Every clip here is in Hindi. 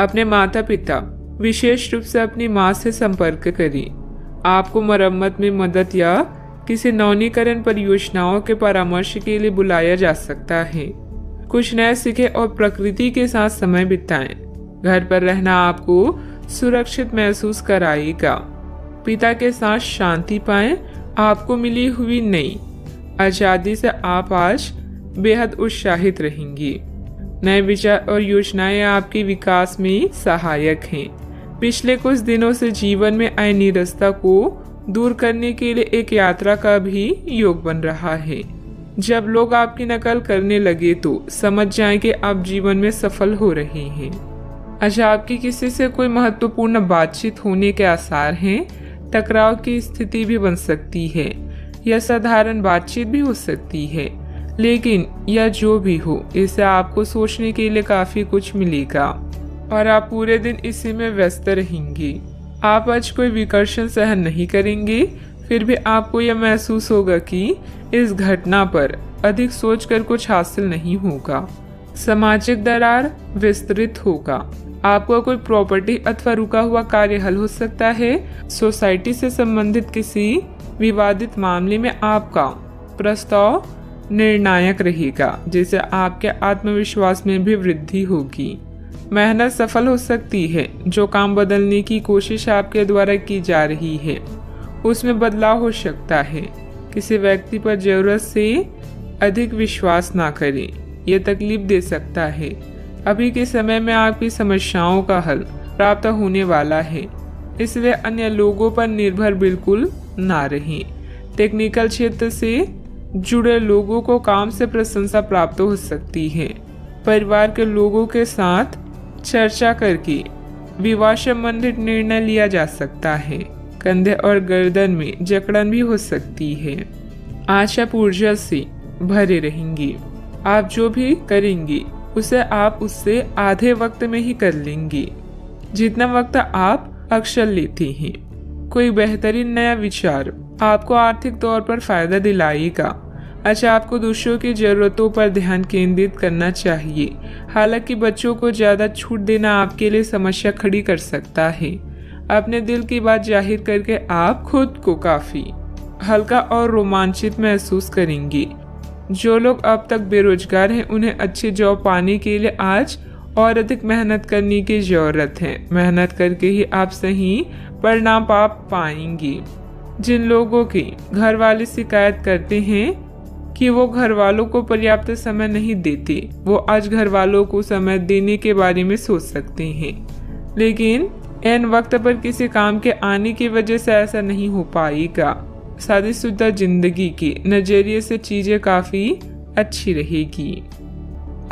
अपने माता पिता, विशेष रूप से अपनी माँ से संपर्क करें। आपको मरम्मत में मदद या किसी नवीनीकरण परियोजनाओं के परामर्श के लिए बुलाया जा सकता है। कुछ नया सीखें और प्रकृति के साथ समय बिताएं। घर पर रहना आपको सुरक्षित महसूस कराएगा। पिता के साथ शांति पाएं। आपको मिली हुई नई आजादी से आप आज बेहद उत्साहित रहेंगी। नए विचार और योजनाएं आपके विकास में सहायक हैं। पिछले कुछ दिनों से जीवन में आए निरस्ता को दूर करने के लिए एक यात्रा का भी योग बन रहा है। जब लोग आपकी नकल करने लगे तो समझ जाएं कि आप जीवन में सफल हो रहे हैं। अच्छा, आपकी किसी से कोई महत्वपूर्ण बातचीत होने के आसार हैं। टकराव की स्थिति भी बन सकती है या साधारण बातचीत भी हो सकती है, लेकिन यह जो भी हो, इससे आपको सोचने के लिए काफी कुछ मिलेगा और आप पूरे दिन इसी में व्यस्त रहेंगे। आप आज कोई विकर्षण सहन नहीं करेंगे, फिर भी आपको यह महसूस होगा कि इस घटना पर अधिक सोचकर कुछ हासिल नहीं होगा। सामाजिक दरार विस्तृत होगा। आपको कोई प्रॉपर्टी अथवा रुका हुआ कार्य हल हो सकता है। सोसाइटी से संबंधित किसी विवादित मामले में आपका प्रस्ताव निर्णायक रहेगा, जिससे आपके आत्मविश्वास में भी वृद्धि होगी। मेहनत सफल हो सकती है। जो काम बदलने की कोशिश आपके द्वारा की जा रही है उसमें बदलाव हो सकता है। किसी व्यक्ति पर जरूरत से अधिक विश्वास ना करें, यह तकलीफ दे सकता है। अभी के समय में आपकी समस्याओं का हल प्राप्त होने वाला है, इसलिए अन्य लोगों पर निर्भर बिल्कुल ना रहें। टेक्निकल क्षेत्र से जुड़े लोगों को काम से प्रशंसा प्राप्त हो सकती है। परिवार के लोगों के साथ चर्चा करके विवाह संबंधित निर्णय लिया जा सकता है। कंधे और गर्दन में जकड़न भी हो सकती है। आशा ऊर्जा से भरे रहेंगे। आप जो भी करेंगे उसे आप उससे आधे वक्त में ही कर लेंगे जितना वक्त आप अक्सर लेते हैं। कोई बेहतरीन नया विचार आपको आर्थिक तौर पर फायदा दिलाएगा। अच्छा, आपको दूसरों की जरूरतों पर ध्यान केंद्रित करना चाहिए। हालांकि बच्चों को ज्यादा छूट देना आपके लिए समस्या खड़ी कर सकता है। अपने दिल की बात जाहिर करके आप खुद को काफी हल्का और रोमांचित महसूस करेंगे। जो लोग अब तक बेरोजगार हैं उन्हें अच्छी जॉब पाने के लिए आज और अधिक मेहनत करने की जरूरत है। मेहनत करके ही आप सही परिणाम पा पाएंगे। जिन लोगों के घर वाले शिकायत करते हैं कि वो घर वालों को पर्याप्त समय नहीं देते, वो आज घर वालों को समय देने के बारे में सोच सकते हैं, लेकिन ऐन वक्त पर किसी काम के आने की वजह से ऐसा नहीं हो पाएगा। शादीशुदा जिंदगी के नजरिए से चीजें काफी अच्छी रहेगी।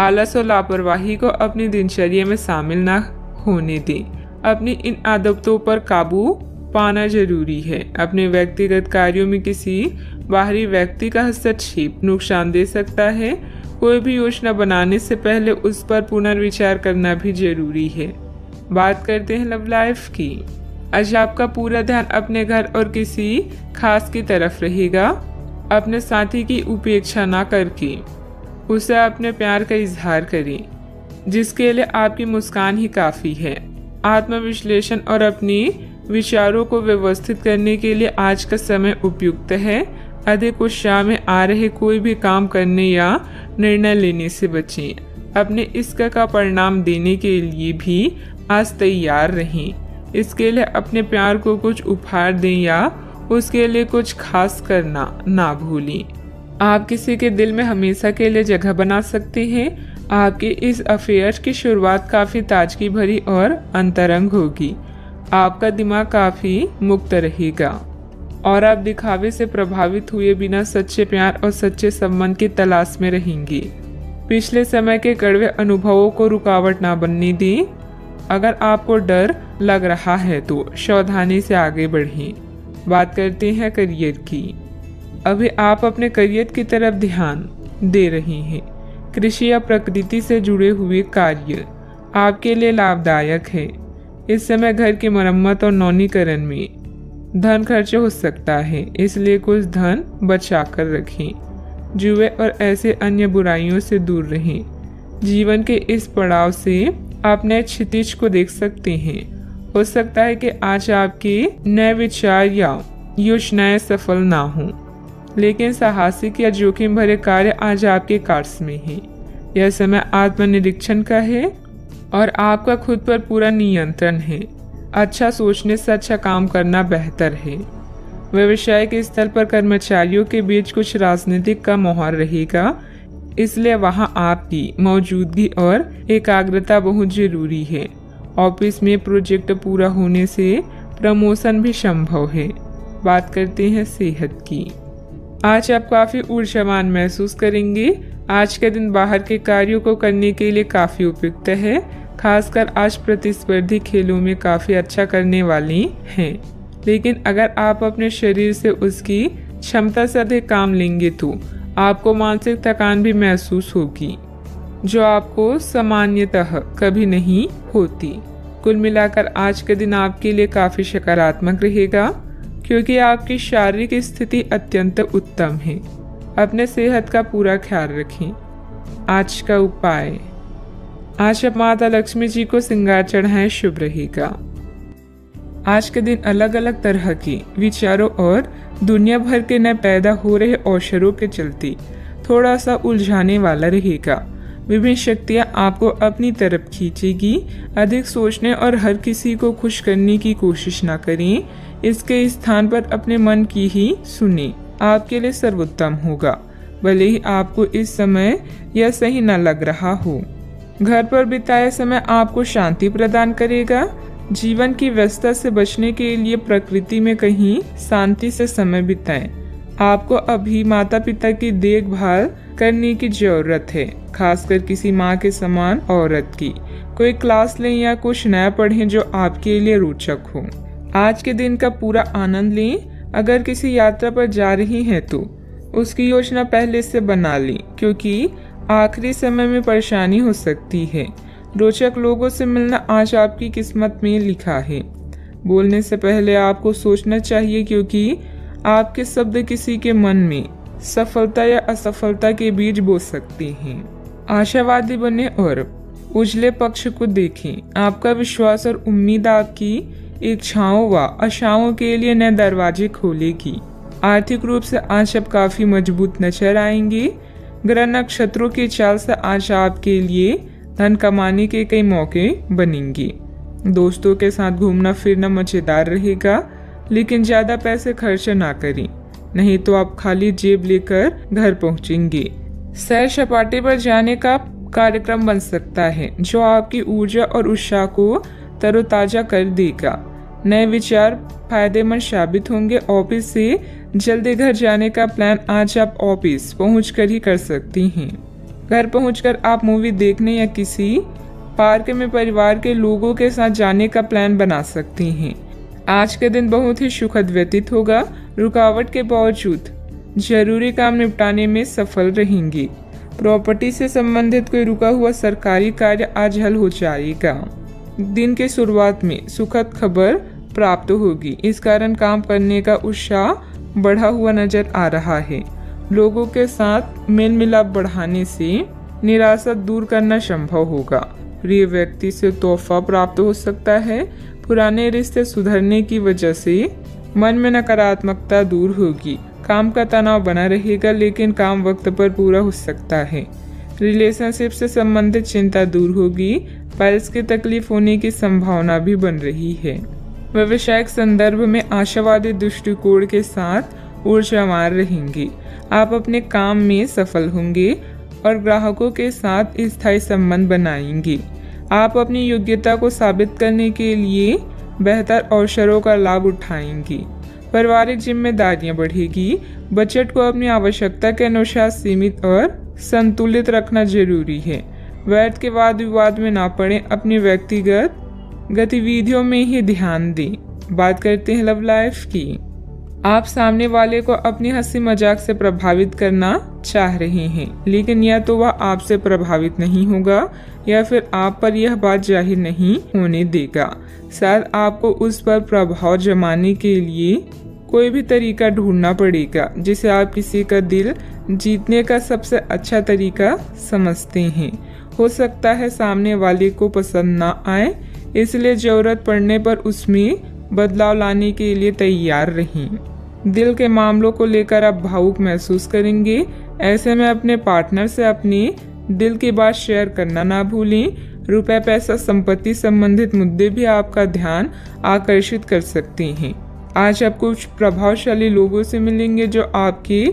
आलस और लापरवाही को अपनी दिनचर्या में शामिल न होने दें। अपनी इन आदतों पर काबू पाना जरूरी है। अपने व्यक्तिगत कार्यों में किसी बाहरी व्यक्ति का हस्तक्षेप नुकसान दे सकता है। कोई भी योजना बनाने से पहले उस पर पुनर्विचार करना भी जरूरी है। बात करते हैं लव लाइफ की। आज आपका पूरा ध्यान अपने घर और किसी खास की तरफ रहेगा। अपने साथी की उपेक्षा ना करके उसे अपने प्यार का इजहार करें, जिसके लिए आपकी मुस्कान ही काफी है। आत्मविश्लेषण और अपनी विचारों को व्यवस्थित करने के लिए आज का समय उपयुक्त है। अधिक उत्साह में आ रहे कोई भी काम करने या निर्णय लेने से बचें। अपने इश्क का परिणाम देने के लिए भी आज तैयार रहें। इसके लिए अपने प्यार को कुछ उपहार दें या उसके लिए कुछ खास करना ना भूलें। आप किसी के दिल में हमेशा के लिए जगह बना सकते हैं। आपके इस अफेयर की शुरुआत काफी ताजगी भरी और अंतरंग होगी। आपका दिमाग काफी मुक्त रहेगा और आप दिखावे से प्रभावित हुए बिना सच्चे प्यार और सच्चे संबंध की तलाश में रहेंगे। पिछले समय के कड़वे अनुभवों को रुकावट ना बनने दें। अगर आपको डर लग रहा है तो सावधानी से आगे बढ़ें। बात करते हैं करियर की। अभी आप अपने करियर की तरफ ध्यान दे रहे हैं। कृषि या प्रकृति से जुड़े हुए कार्य आपके लिए लाभदायक है। इस समय घर की मरम्मत और नवीनीकरण में धन खर्च हो सकता है, इसलिए कुछ धन बचा कर रखें। जुए और ऐसे अन्य बुराइयों से दूर रहें। जीवन के इस पड़ाव से आप नए क्षितिज को देख सकते हैं। हो सकता है कि आज आपके नए विचार या योजनाएं सफल ना हों, लेकिन साहसिक या जोखिम भरे कार्य आज आपके कार्य में है। यह समय आत्मनिरीक्षण का है और आपका खुद पर पूरा नियंत्रण है। अच्छा सोचने से अच्छा काम करना बेहतर है। व्यवसाय के स्थल पर कर्मचारियों के बीच कुछ राजनीतिक का माहौल रहेगा, इसलिए वहां आपकी मौजूदगी और एकाग्रता बहुत जरूरी है। ऑफिस में प्रोजेक्ट पूरा होने से प्रमोशन भी संभव है। बात करते हैं सेहत की। आज आप काफी ऊर्जावान महसूस करेंगे। आज के दिन बाहर के कार्यों को करने के लिए काफी उपयुक्त है। खासकर आज प्रतिस्पर्धी खेलों में काफी अच्छा करने वाली हैं। लेकिन अगर आप अपने शरीर से उसकी क्षमता से अधिक काम लेंगे तो आपको मानसिक थकान भी महसूस होगी, जो आपको सामान्यतः कभी नहीं होती। कुल मिलाकर आज के दिन आपके लिए काफी सकारात्मक रहेगा, क्योंकि आपकी शारीरिक स्थिति अत्यंत उत्तम है। अपने सेहत का पूरा ख्याल रखें। आज का उपाय, आज आप माता लक्ष्मी जी को श्रृंगार चढ़ाएं, शुभ रहेगा। आज के दिन अलग अलग तरह के विचारों और दुनिया भर के नए पैदा हो रहे अवसरों के चलते थोड़ा सा उलझाने वाला रहेगा। विभिन्न शक्तियां आपको अपनी तरफ खींचेगी। अधिक सोचने और हर किसी को खुश करने की कोशिश ना करें। इसके स्थान पर अपने मन की ही सुने, आपके लिए सर्वोत्तम होगा, भले ही आपको इस समय यह सही न लग रहा हो। घर पर बिताया समय आपको शांति प्रदान करेगा। जीवन की व्यस्तता से बचने के लिए प्रकृति में कहीं शांति से समय बिताएं। आपको अभी माता पिता की देखभाल करने की जरूरत है, खासकर किसी माँ के समान औरत की। कोई क्लास लें या कुछ नया पढ़ें जो आपके लिए रोचक हो। आज के दिन का पूरा आनंद लें। अगर किसी यात्रा पर जा रही हैं तो उसकी योजना पहले से बना लें, क्योंकि आखिरी समय में परेशानी हो सकती है। रोचक लोगों से मिलना आज आपकी किस्मत में लिखा है। बोलने से पहले आपको सोचना चाहिए, क्योंकि आपके शब्द किसी के मन में सफलता या असफलता के बीज बो सकते हैं। आशावादी बने और उजले पक्ष को देखें। आपका विश्वास और उम्मीद आपकी इच्छाओं व आशाओं के लिए नए दरवाजे खोलेगी। आर्थिक रूप से आज आप काफी मजबूत नजर आएंगे। ग्रह नक्षत्रों की चाल से आज आपके लिए धन कमाने के कई मौके बनेंगे। दोस्तों के साथ घूमना फिरना मजेदार रहेगा, लेकिन ज्यादा पैसे खर्च ना करें, नहीं तो आप खाली जेब लेकर घर पहुंचेंगे। सैर सपाटे पर जाने का कार्यक्रम बन सकता है, जो आपकी ऊर्जा और उत्साह को तरोताजा कर देगा। नए विचार फायदेमंद साबित होंगे। ऑफिस से जल्दी घर जाने का प्लान आज आप ऑफिस पहुंचकर ही कर सकती हैं। घर पहुंचकर आप मूवी देखने या किसी पार्क में परिवार के लोगों के साथ जाने का प्लान बना सकती हैं। आज के दिन बहुत ही सुखद व्यतीत होगा। रुकावट के बावजूद जरूरी काम निपटाने में सफल रहेंगी। प्रॉपर्टी से संबंधित कोई रुका हुआ सरकारी कार्य आज हल हो जाएगा। दिन के शुरुआत में सुखद खबर प्राप्त होगी, इस कारण काम करने का उत्साह बढ़ा हुआ नजर आ रहा है। लोगों के साथ मेल मिलाप बढ़ाने से निराशा दूर करना संभव होगा। प्रिय व्यक्ति से तोहफा प्राप्त हो सकता है। पुराने रिश्ते सुधरने की वजह से मन में नकारात्मकता दूर होगी। काम का तनाव बना रहेगा, लेकिन काम वक्त पर पूरा हो सकता है। रिलेशनशिप से संबंधित चिंता दूर होगी। फाइल्स की तकलीफ होने की संभावना भी बन रही है। व्यवसायिक संदर्भ में आशावादी दृष्टिकोण के साथ ऊर्जावान रहेंगे। आप अपने काम में सफल होंगे और ग्राहकों के साथ स्थायी संबंध बनाएंगे। आप अपनी योग्यता को साबित करने के लिए बेहतर अवसरों का लाभ उठाएंगे। पारिवारिक जिम्मेदारियां बढ़ेगी। बजट को अपनी आवश्यकता के अनुसार सीमित और संतुलित रखना जरूरी है। व्यर्थ के वाद विवाद में ना पड़े। अपनी व्यक्तिगत गतिविधियों में ही ध्यान दें। बात करते हैं लव लाइफ की। आप सामने वाले को अपनी हंसी मजाक से प्रभावित करना चाह रहे हैं, लेकिन या तो वह आपसे प्रभावित नहीं होगा या फिर आप पर यह बात जाहिर नहीं होने देगा। शायद आपको उस पर प्रभाव जमाने के लिए कोई भी तरीका ढूंढना पड़ेगा, जिसे आप किसी का दिल जीतने का सबसे अच्छा तरीका समझते हैं। हो सकता है सामने वाले को पसंद ना आए, इसलिए जरूरत पड़ने पर उसमें बदलाव लाने के लिए तैयार रहें। दिल के मामलों को लेकर आप भावुक महसूस करेंगे। ऐसे में अपने पार्टनर से अपनी दिल की बात शेयर करना ना भूलें। रुपए, पैसा, संपत्ति संबंधित मुद्दे भी आपका ध्यान आकर्षित कर सकते हैं। आज आप कुछ प्रभावशाली लोगों से मिलेंगे जो आपके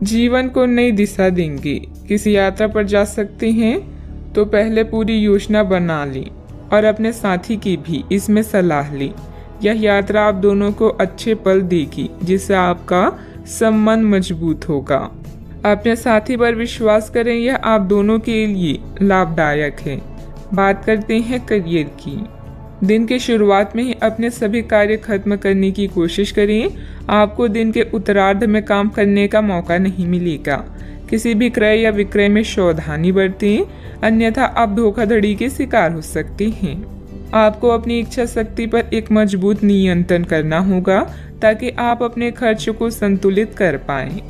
जीवन को नई दिशा देंगे। किसी यात्रा पर जा सकते हैं तो पहले पूरी योजना बना लें और अपने साथी की भी इसमें सलाह लें। यह यात्रा आप दोनों को अच्छे पल देगी, जिससे आपका संबंध मजबूत होगा। अपने साथी पर विश्वास करें, यह आप दोनों के लिए लाभदायक है। बात करते हैं करियर की। दिन की शुरुआत में ही अपने सभी कार्य खत्म करने की कोशिश करें। आपको दिन के उत्तरार्ध में काम करने का मौका नहीं मिलेगा। किसी भी क्रय या विक्रय में सावधानी बरतें, अन्यथा आप धोखाधड़ी के शिकार हो सकते हैं। आपको अपनी इच्छा शक्ति पर एक मजबूत नियंत्रण करना होगा ताकि आप अपने खर्च को संतुलित कर पाएं।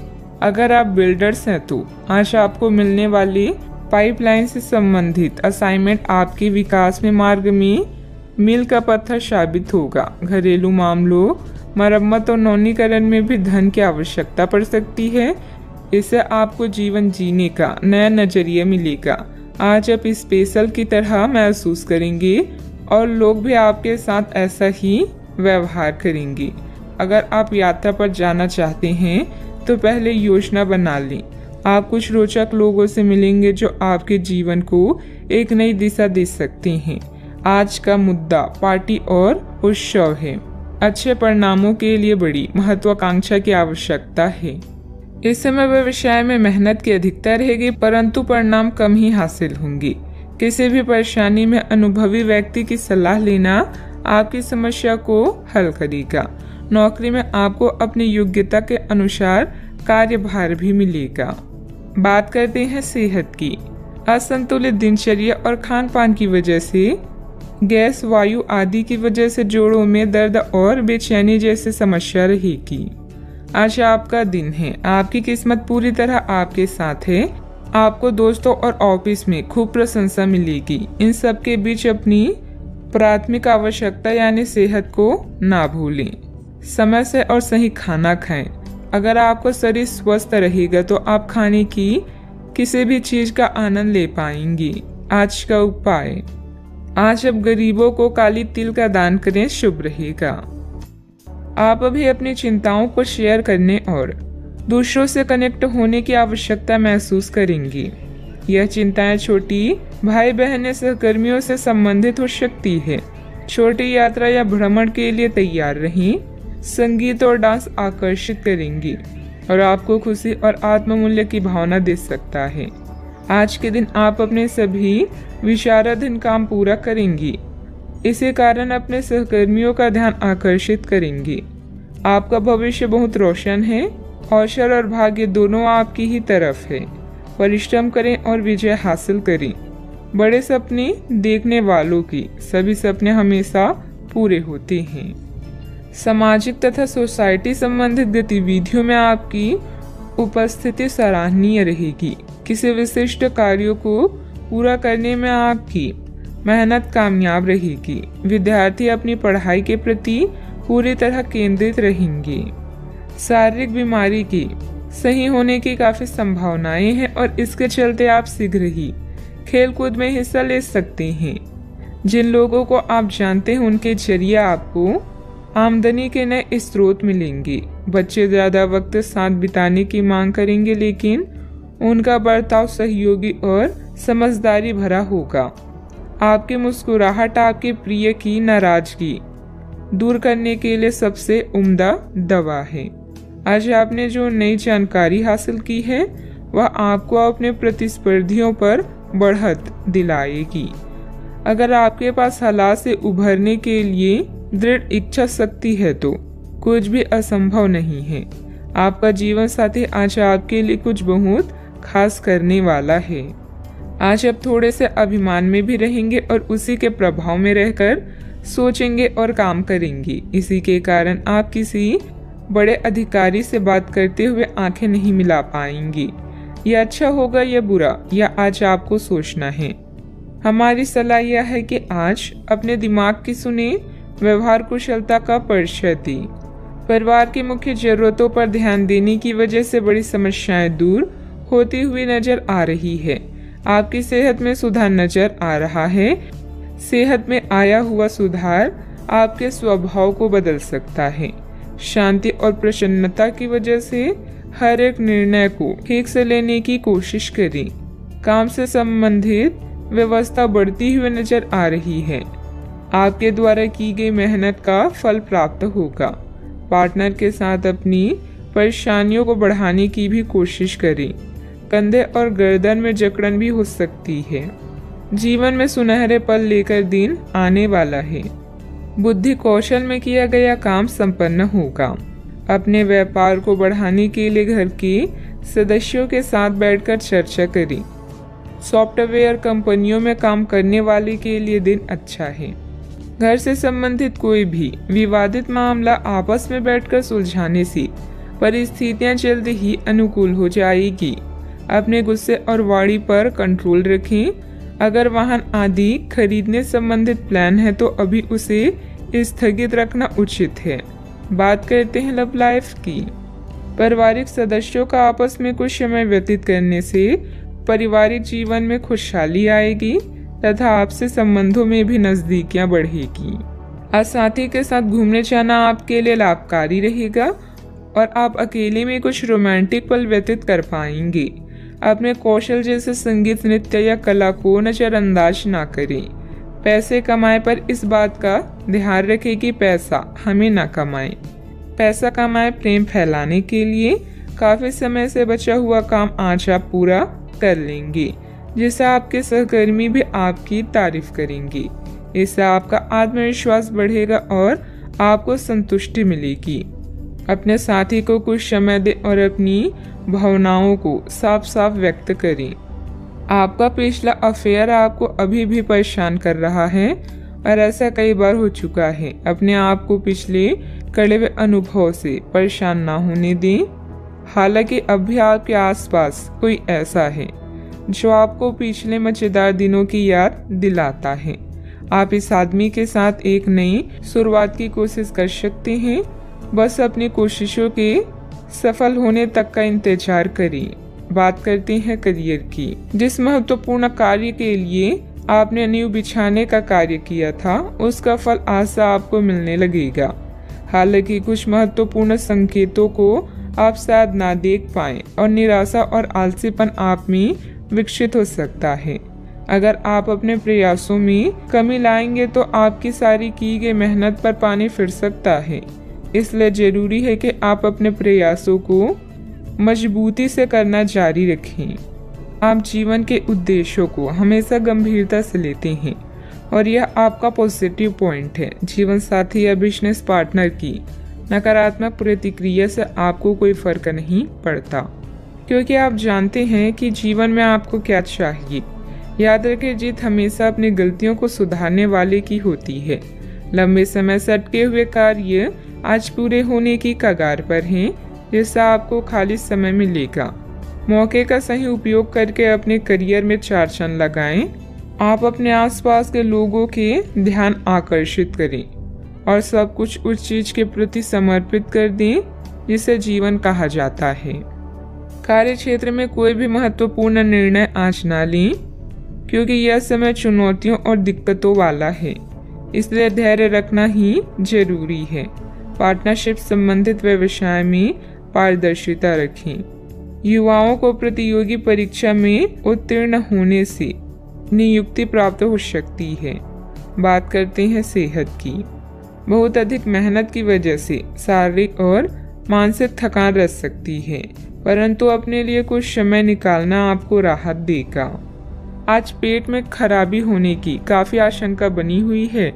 अगर आप बिल्डर्स हैं तो आज आपको मिलने वाले पाइपलाइन से संबंधित असाइनमेंट आपके विकास में मार्ग में मील का पत्थर साबित होगा। घरेलू मामलों, मरम्मत और नवीनीकरण में भी धन की आवश्यकता पड़ सकती है। इससे आपको जीवन जीने का नया नजरिया मिलेगा। आज आप स्पेशल की तरह महसूस करेंगे और लोग भी आपके साथ ऐसा ही व्यवहार करेंगे। अगर आप यात्रा पर जाना चाहते हैं तो पहले योजना बना लें। आप कुछ रोचक लोगों से मिलेंगे जो आपके जीवन को एक नई दिशा दे सकते हैं। आज का मुद्दा पार्टी और उत्सव है। अच्छे परिणामों के लिए बड़ी महत्वाकांक्षा की आवश्यकता है। इस समय व्यवसाय में मेहनत की अधिकता रहेगी, परंतु परिणाम कम ही हासिल होंगे। किसी भी परेशानी में अनुभवी व्यक्ति की सलाह लेना आपकी समस्या को हल करेगा। नौकरी में आपको अपनी योग्यता के अनुसार कार्यभार भी मिलेगा। बात करते हैं सेहत की। असंतुलित दिनचर्या और खान पान की वजह से गैस, वायु आदि की वजह से जोड़ों में दर्द और बेचैनी जैसी समस्या रहेगी। आज आपका दिन है। आपकी किस्मत पूरी तरह आपके साथ है। आपको दोस्तों और ऑफिस में खूब प्रशंसा मिलेगी। इन सब के बीच अपनी प्राथमिक आवश्यकता यानी सेहत को ना भूलें। समय से और सही खाना खाएं। अगर आपका शरीर स्वस्थ रहेगा तो आप खाने की किसी भी चीज का आनंद ले पाएंगे। आज का उपाय, आज आप गरीबों को काली तिल का दान करें, शुभ रहेगा। आप अभी अपनी चिंताओं को शेयर करने और दूसरों से कनेक्ट होने की आवश्यकता महसूस करेंगी। यह चिंताएं छोटी भाई बहन या सहकर्मियों से संबंधित हो सकती है। छोटी यात्रा या भ्रमण के लिए तैयार रहें। संगीत और डांस आकर्षित करेंगी और आपको खुशी और आत्ममूल्य की भावना दे सकता है। आज के दिन आप अपने सभी विचाराधीन काम पूरा करेंगी। इसी कारण अपने सहकर्मियों का ध्यान आकर्षित करेंगे। आपका भविष्य बहुत रोशन है। अवसर और भाग्य दोनों आपकी ही तरफ है। परिश्रम करें और विजय हासिल करें। बड़े सपने देखने वालों की सभी सपने हमेशा पूरे होते हैं। सामाजिक तथा सोसाइटी संबंधित गतिविधियों में आपकी उपस्थिति सराहनीय रहेगी। किसी विशिष्ट कार्यों को पूरा करने में आपकी मेहनत कामयाब रहेगी। विद्यार्थी अपनी पढ़ाई के प्रति पूरी तरह केंद्रित रहेंगे। शारीरिक बीमारी की सही होने की काफी संभावनाएं हैं और इसके चलते आप शीघ्र ही खेलकूद में हिस्सा ले सकते हैं। जिन लोगों को आप जानते हैं उनके जरिए आपको आमदनी के नए स्रोत मिलेंगे। बच्चे ज्यादा वक्त साथ बिताने की मांग करेंगे, लेकिन उनका बर्ताव सहयोगी और समझदारी भरा होगा। आपकी मुस्कुराहट आपके प्रिय की नाराजगी दूर करने के लिए सबसे उम्दा दवा है। आज आपने जो नई जानकारी हासिल की है वह आपको अपने प्रतिस्पर्धियों पर बढ़त दिलाएगी। अगर आपके पास हालात से उभरने के लिए दृढ़ इच्छा शक्ति है तो कुछ भी असंभव नहीं है। आपका जीवन साथी आज आपके लिए कुछ बहुत खास करने वाला है। आज आप थोड़े से अभिमान में भी रहेंगे और उसी के प्रभाव में रहकर सोचेंगे और काम करेंगे। इसी के कारण आप किसी बड़े अधिकारी से बात करते हुए आंखें नहीं मिला पाएंगी। यह अच्छा होगा या बुरा, यह आज आपको सोचना है। हमारी सलाह यह है कि आज अपने दिमाग की सुने, व्यवहार कुशलता का परिचय दें। परिवार की मुख्य जरूरतों पर ध्यान देने की वजह से बड़ी समस्याएं दूर होती हुई नजर आ रही है। आपकी सेहत में सुधार नजर आ रहा है। सेहत में आया हुआ सुधार आपके स्वभाव को बदल सकता है। शांति और प्रसन्नता की वजह से हर एक निर्णय को ठीक से लेने की कोशिश करें। काम से संबंधित व्यवस्था बढ़ती हुई नजर आ रही है। आपके द्वारा की गई मेहनत का फल प्राप्त होगा। पार्टनर के साथ अपनी परेशानियों को बढ़ाने की भी कोशिश करें। कंधे और गर्दन में जकड़न भी हो सकती है। जीवन में सुनहरे पल लेकर दिन आने वाला है। बुद्धि कौशल में किया गया काम संपन्न होगा। अपने व्यापार को बढ़ाने के लिए घर के सदस्यों के साथ बैठकर चर्चा करें। सॉफ्टवेयर कंपनियों में काम करने वाले के लिए दिन अच्छा है। घर से संबंधित कोई भी विवादित मामला आपस में बैठकर सुलझाने से परिस्थितियां जल्द ही अनुकूल हो जाएगी। अपने गुस्से और वाणी पर कंट्रोल रखें। अगर वाहन आदि खरीदने संबंधित प्लान है तो अभी उसे स्थगित रखना उचित है। बात करते हैं लव लाइफ की। पारिवारिक सदस्यों का आपस में कुछ समय व्यतीत करने से पारिवारिक जीवन में खुशहाली आएगी तथा आपसे संबंधों में भी नजदीकियां बढ़ेगी। आज साथी के साथ घूमने जाना आपके लिए लाभकारी रहेगा और आप अकेले में कुछ रोमांटिक पल व्यतीत कर पाएंगे। अपने कौशल जैसे संगीत, नृत्य या कला को नजरअंदाज ना करें। पैसे कमाए पर इस बात का ध्यान रखें कि पैसा हमें ना कमाए। पैसा कमाए प्रेम फैलाने के लिए काफी समय से बचा हुआ काम आज आप पूरा कर लेंगे, जिससे आपके सहकर्मी भी आपकी तारीफ करेंगे। इससे आपका आत्मविश्वास बढ़ेगा और आपको संतुष्टि मिलेगी। अपने साथी को कुछ समय दें और अपनी भावनाओं को साफ साफ व्यक्त करें। आपका पिछला अफेयर आपको अभी भी परेशान कर रहा है और ऐसा कई बार हो चुका है। अपने आप को पिछले कड़वे अनुभव से परेशान ना होने दें। हालांकि अब भी आपके आसपास कोई ऐसा है जो आपको पिछले मजेदार दिनों की याद दिलाता है। आप इस आदमी के साथ एक नई शुरुआत की कोशिश कर सकते हैं। बस अपनी कोशिशों के सफल होने तक का इंतजार करें। बात करते हैं करियर की। जिस महत्वपूर्ण कार्य के लिए आपने नींव बिछाने का कार्य किया था, उसका फल आशा आपको मिलने लगेगा। हालांकि कुछ महत्वपूर्ण संकेतों को आप शायद ना देख पाएं और निराशा और आलसीपन आप में विकसित हो सकता है। अगर आप अपने प्रयासों में कमी लाएंगे तो आपकी सारी की गई मेहनत पर पानी फिर सकता है। इसलिए जरूरी है कि आप अपने प्रयासों को मजबूती से करना जारी रखें। आप जीवन के उद्देश्यों को हमेशा गंभीरता से लेते हैं और यह आपका पॉजिटिव पॉइंट है। जीवन साथी या बिजनेस पार्टनर की नकारात्मक प्रतिक्रिया से आपको कोई फर्क नहीं पड़ता, क्योंकि आप जानते हैं कि जीवन में आपको क्या चाहिए। याद रखें, जीत हमेशा अपनी गलतियों को सुधारने वाले की होती है। लंबे समय से अटके हुए कार्य आज पूरे होने की कगार पर हैं, जिससे आपको खाली समय मिलेगा। मौके का सही उपयोग करके अपने करियर में 4 चांद लगाएं। आप अपने आसपास के लोगों के ध्यान आकर्षित करें और सब कुछ उस चीज के प्रति समर्पित कर दें जिसे जीवन कहा जाता है। कार्य क्षेत्र में कोई भी महत्वपूर्ण निर्णय आज ना लें, क्योंकि यह समय चुनौतियों और दिक्कतों वाला है। इसलिए धैर्य रखना ही जरूरी है। पार्टनरशिप संबंधित व्यवसाय में पारदर्शिता रखें। युवाओं को प्रतियोगी परीक्षा में उत्तीर्ण होने से नियुक्ति प्राप्त हो सकती है। बात करते हैं सेहत की। बहुत अधिक मेहनत की वजह से शारीरिक और मानसिक थकान रह सकती है, परंतु अपने लिए कुछ समय निकालना आपको राहत देगा। आज पेट में खराबी होने की काफी आशंका बनी हुई है।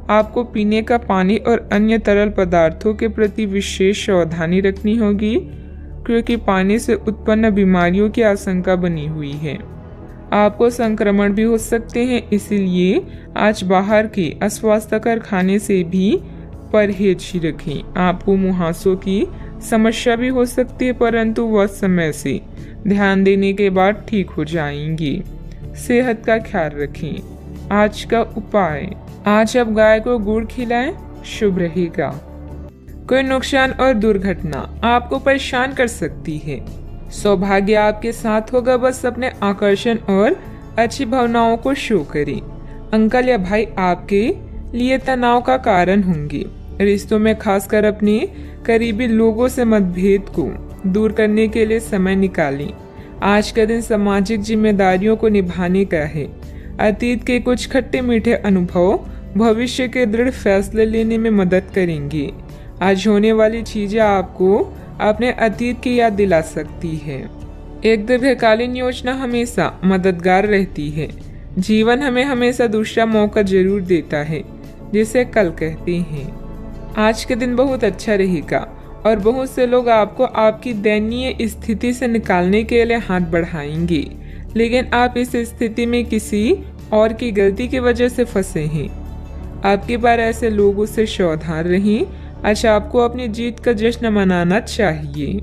आपको पीने का पानी और अन्य तरल पदार्थों के प्रति विशेष सावधानी रखनी होगी, क्योंकि पानी से उत्पन्न बीमारियों की आशंका बनी हुई है। आपको संक्रमण भी हो सकते हैं, इसीलिए आज बाहर के अस्वास्थ्यकर खाने से भी परहेज ही रखें। आपको मुहासों की समस्या भी हो सकती है, परंतु वह समय से ध्यान देने के बाद ठीक हो जाएंगी। सेहत का ख्याल रखें। आज का उपाय, आज आप गाय को गुड़ खिलाएं, शुभ रहेगा। कोई नुकसान और दुर्घटना आपको परेशान कर सकती है। सौभाग्य आपके साथ होगा, बस अपने आकर्षण और अच्छी भावनाओं को शो करें। अंकल या भाई आपके लिए तनाव का कारण होंगे। रिश्तों में खासकर अपने करीबी लोगों से मतभेद को दूर करने के लिए समय निकालें। आज का दिन सामाजिक जिम्मेदारियों को निभाने का है। अतीत के कुछ खट्टे मीठे अनुभव भविष्य के दृढ़ फैसले लेने में मदद करेंगे। आज होने वाली चीजें आपको अपने अतीत की याद दिला सकती है। एक दीर्घकालीन योजना हमेशा मददगार रहती है। जीवन हमें हमेशा दूसरा मौका जरूर देता है, जिसे कल कहते हैं। आज के दिन बहुत अच्छा रहेगा और बहुत से लोग आपको आपकी दयनीय स्थिति से निकालने के लिए हाथ बढ़ाएंगे, लेकिन आप इस स्थिति में किसी और की गलती की वजह से फंसे हैं। आपकी बार ऐसे लोगों से सावधान रहें। आज आपको अपनी जीत का जश्न मनाना चाहिए।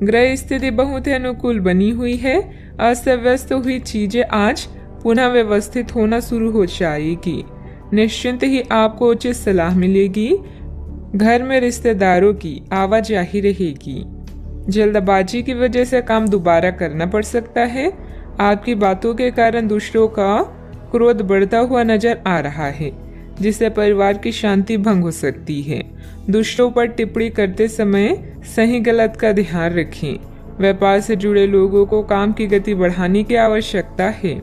ग्रह स्थिति बहुत ही अनुकूल बनी हुई है। अस्त व्यस्त हुई चीजें आज पुनः व्यवस्थित होना शुरू हो जाएगी। निश्चिंत ही आपको उचित सलाह मिलेगी। घर में रिश्तेदारों की आवाजाही रहेगी। जल्दबाजी की वजह से काम दोबारा करना पड़ सकता है। आपकी बातों के कारण दूसरों का क्रोध बढ़ता हुआ नजर आ रहा है, जिससे परिवार की शांति भंग हो सकती है। दूसरों पर टिप्पणी करते समय सही गलत का ध्यान रखें। व्यापार से जुड़े लोगों को काम की गति बढ़ाने की आवश्यकता है।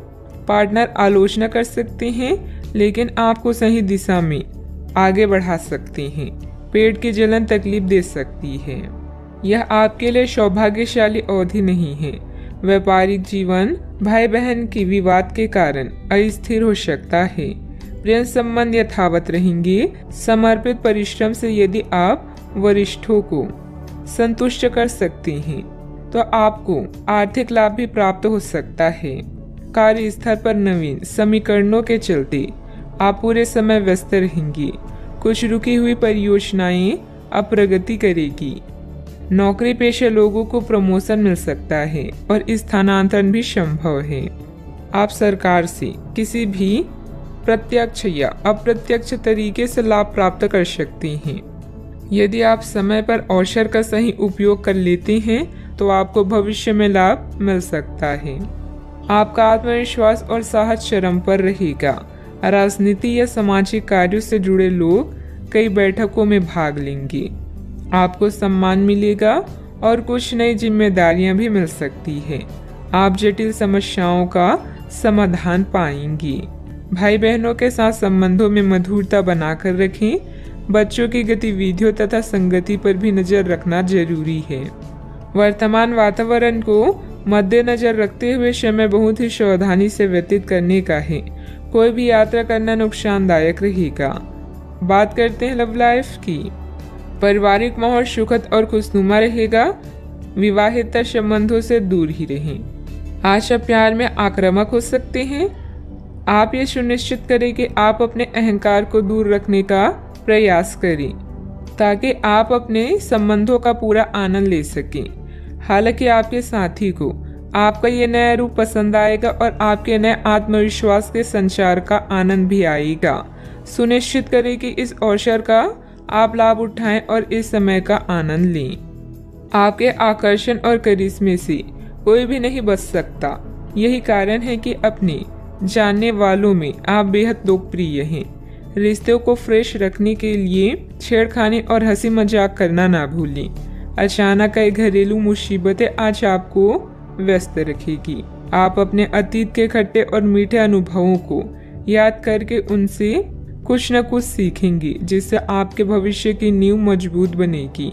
पार्टनर आलोचना कर सकते हैं, लेकिन आपको सही दिशा में आगे बढ़ा सकते हैं। पेट की जलन तकलीफ दे सकती है। यह आपके लिए सौभाग्यशाली अवधि नहीं है। व्यापारिक जीवन भाई बहन की विवाद के कारण अस्थिर हो सकता है। प्रेम संबंध यथावत रहेंगे। समर्पित परिश्रम से यदि आप वरिष्ठों को संतुष्ट कर सकते हैं, तो आपको आर्थिक लाभ भी प्राप्त हो सकता है। कार्यस्थल पर नवीन समीकरणों के चलते आप पूरे समय व्यस्त रहेंगे। कुछ रुकी हुई परियोजनाएं अब प्रगति करेगी। नौकरी पेशे लोगों को प्रमोशन मिल सकता है और स्थानांतरण भी संभव है। आप सरकार से किसी भी प्रत्यक्ष या अप्रत्यक्ष तरीके से लाभ प्राप्त कर सकते हैं। यदि आप समय पर अवसर का सही उपयोग कर लेते हैं, तो आपको भविष्य में लाभ मिल सकता है। आपका आत्मविश्वास और साहस चरम पर रहेगा। राजनीति या सामाजिक कार्यों से जुड़े लोग कई बैठकों में भाग लेंगे। आपको सम्मान मिलेगा और कुछ नई जिम्मेदारियां भी मिल सकती है। आप जटिल समस्याओं का समाधान पाएंगे। भाई बहनों के साथ संबंधों में मधुरता बनाकर रखें। बच्चों की गतिविधियों तथा संगति पर भी नजर रखना जरूरी है। वर्तमान वातावरण को मद्देनजर रखते हुए समय बहुत ही सावधानी से व्यतीत करने का है। कोई भी यात्रा करना नुकसानदायक रहेगा। बात करते हैं लव लाइफ की। पारिवारिक माहौल सुखद और खुशनुमा रहेगा। विवाहित संबंधों से दूर ही रहें। आज आप प्यार में आक्रामक हो सकते हैं। आप ये सुनिश्चित करें कि आप अपने अहंकार को दूर रखने का प्रयास करें, ताकि आप अपने संबंधों का पूरा आनंद ले सकें। हालांकि आपके साथी को आपका ये नया रूप पसंद आएगा और आपके नए आत्मविश्वास के संचार का आनंद भी आएगा। सुनिश्चित करें कि इस अवसर का आप लाभ उठाएं और इस समय का आनंद लें। आपके आकर्षण और करिश्मे से कोई भी नहीं बच सकता। यही कारण है कि अपने जानने वालों में आप बेहद लोकप्रिय हैं। रिश्तों को फ्रेश रखने के लिए छेड़खानी और हंसी मजाक करना ना भूलें। अचानक कई घरेलू मुसीबतें आज आपको व्यस्त रखेगी। आप अपने अतीत के खट्टे और मीठे अनुभवों को याद करके उनसे कुछ न कुछ सीखेंगे, जिससे आपके भविष्य की नींव मजबूत बनेगी।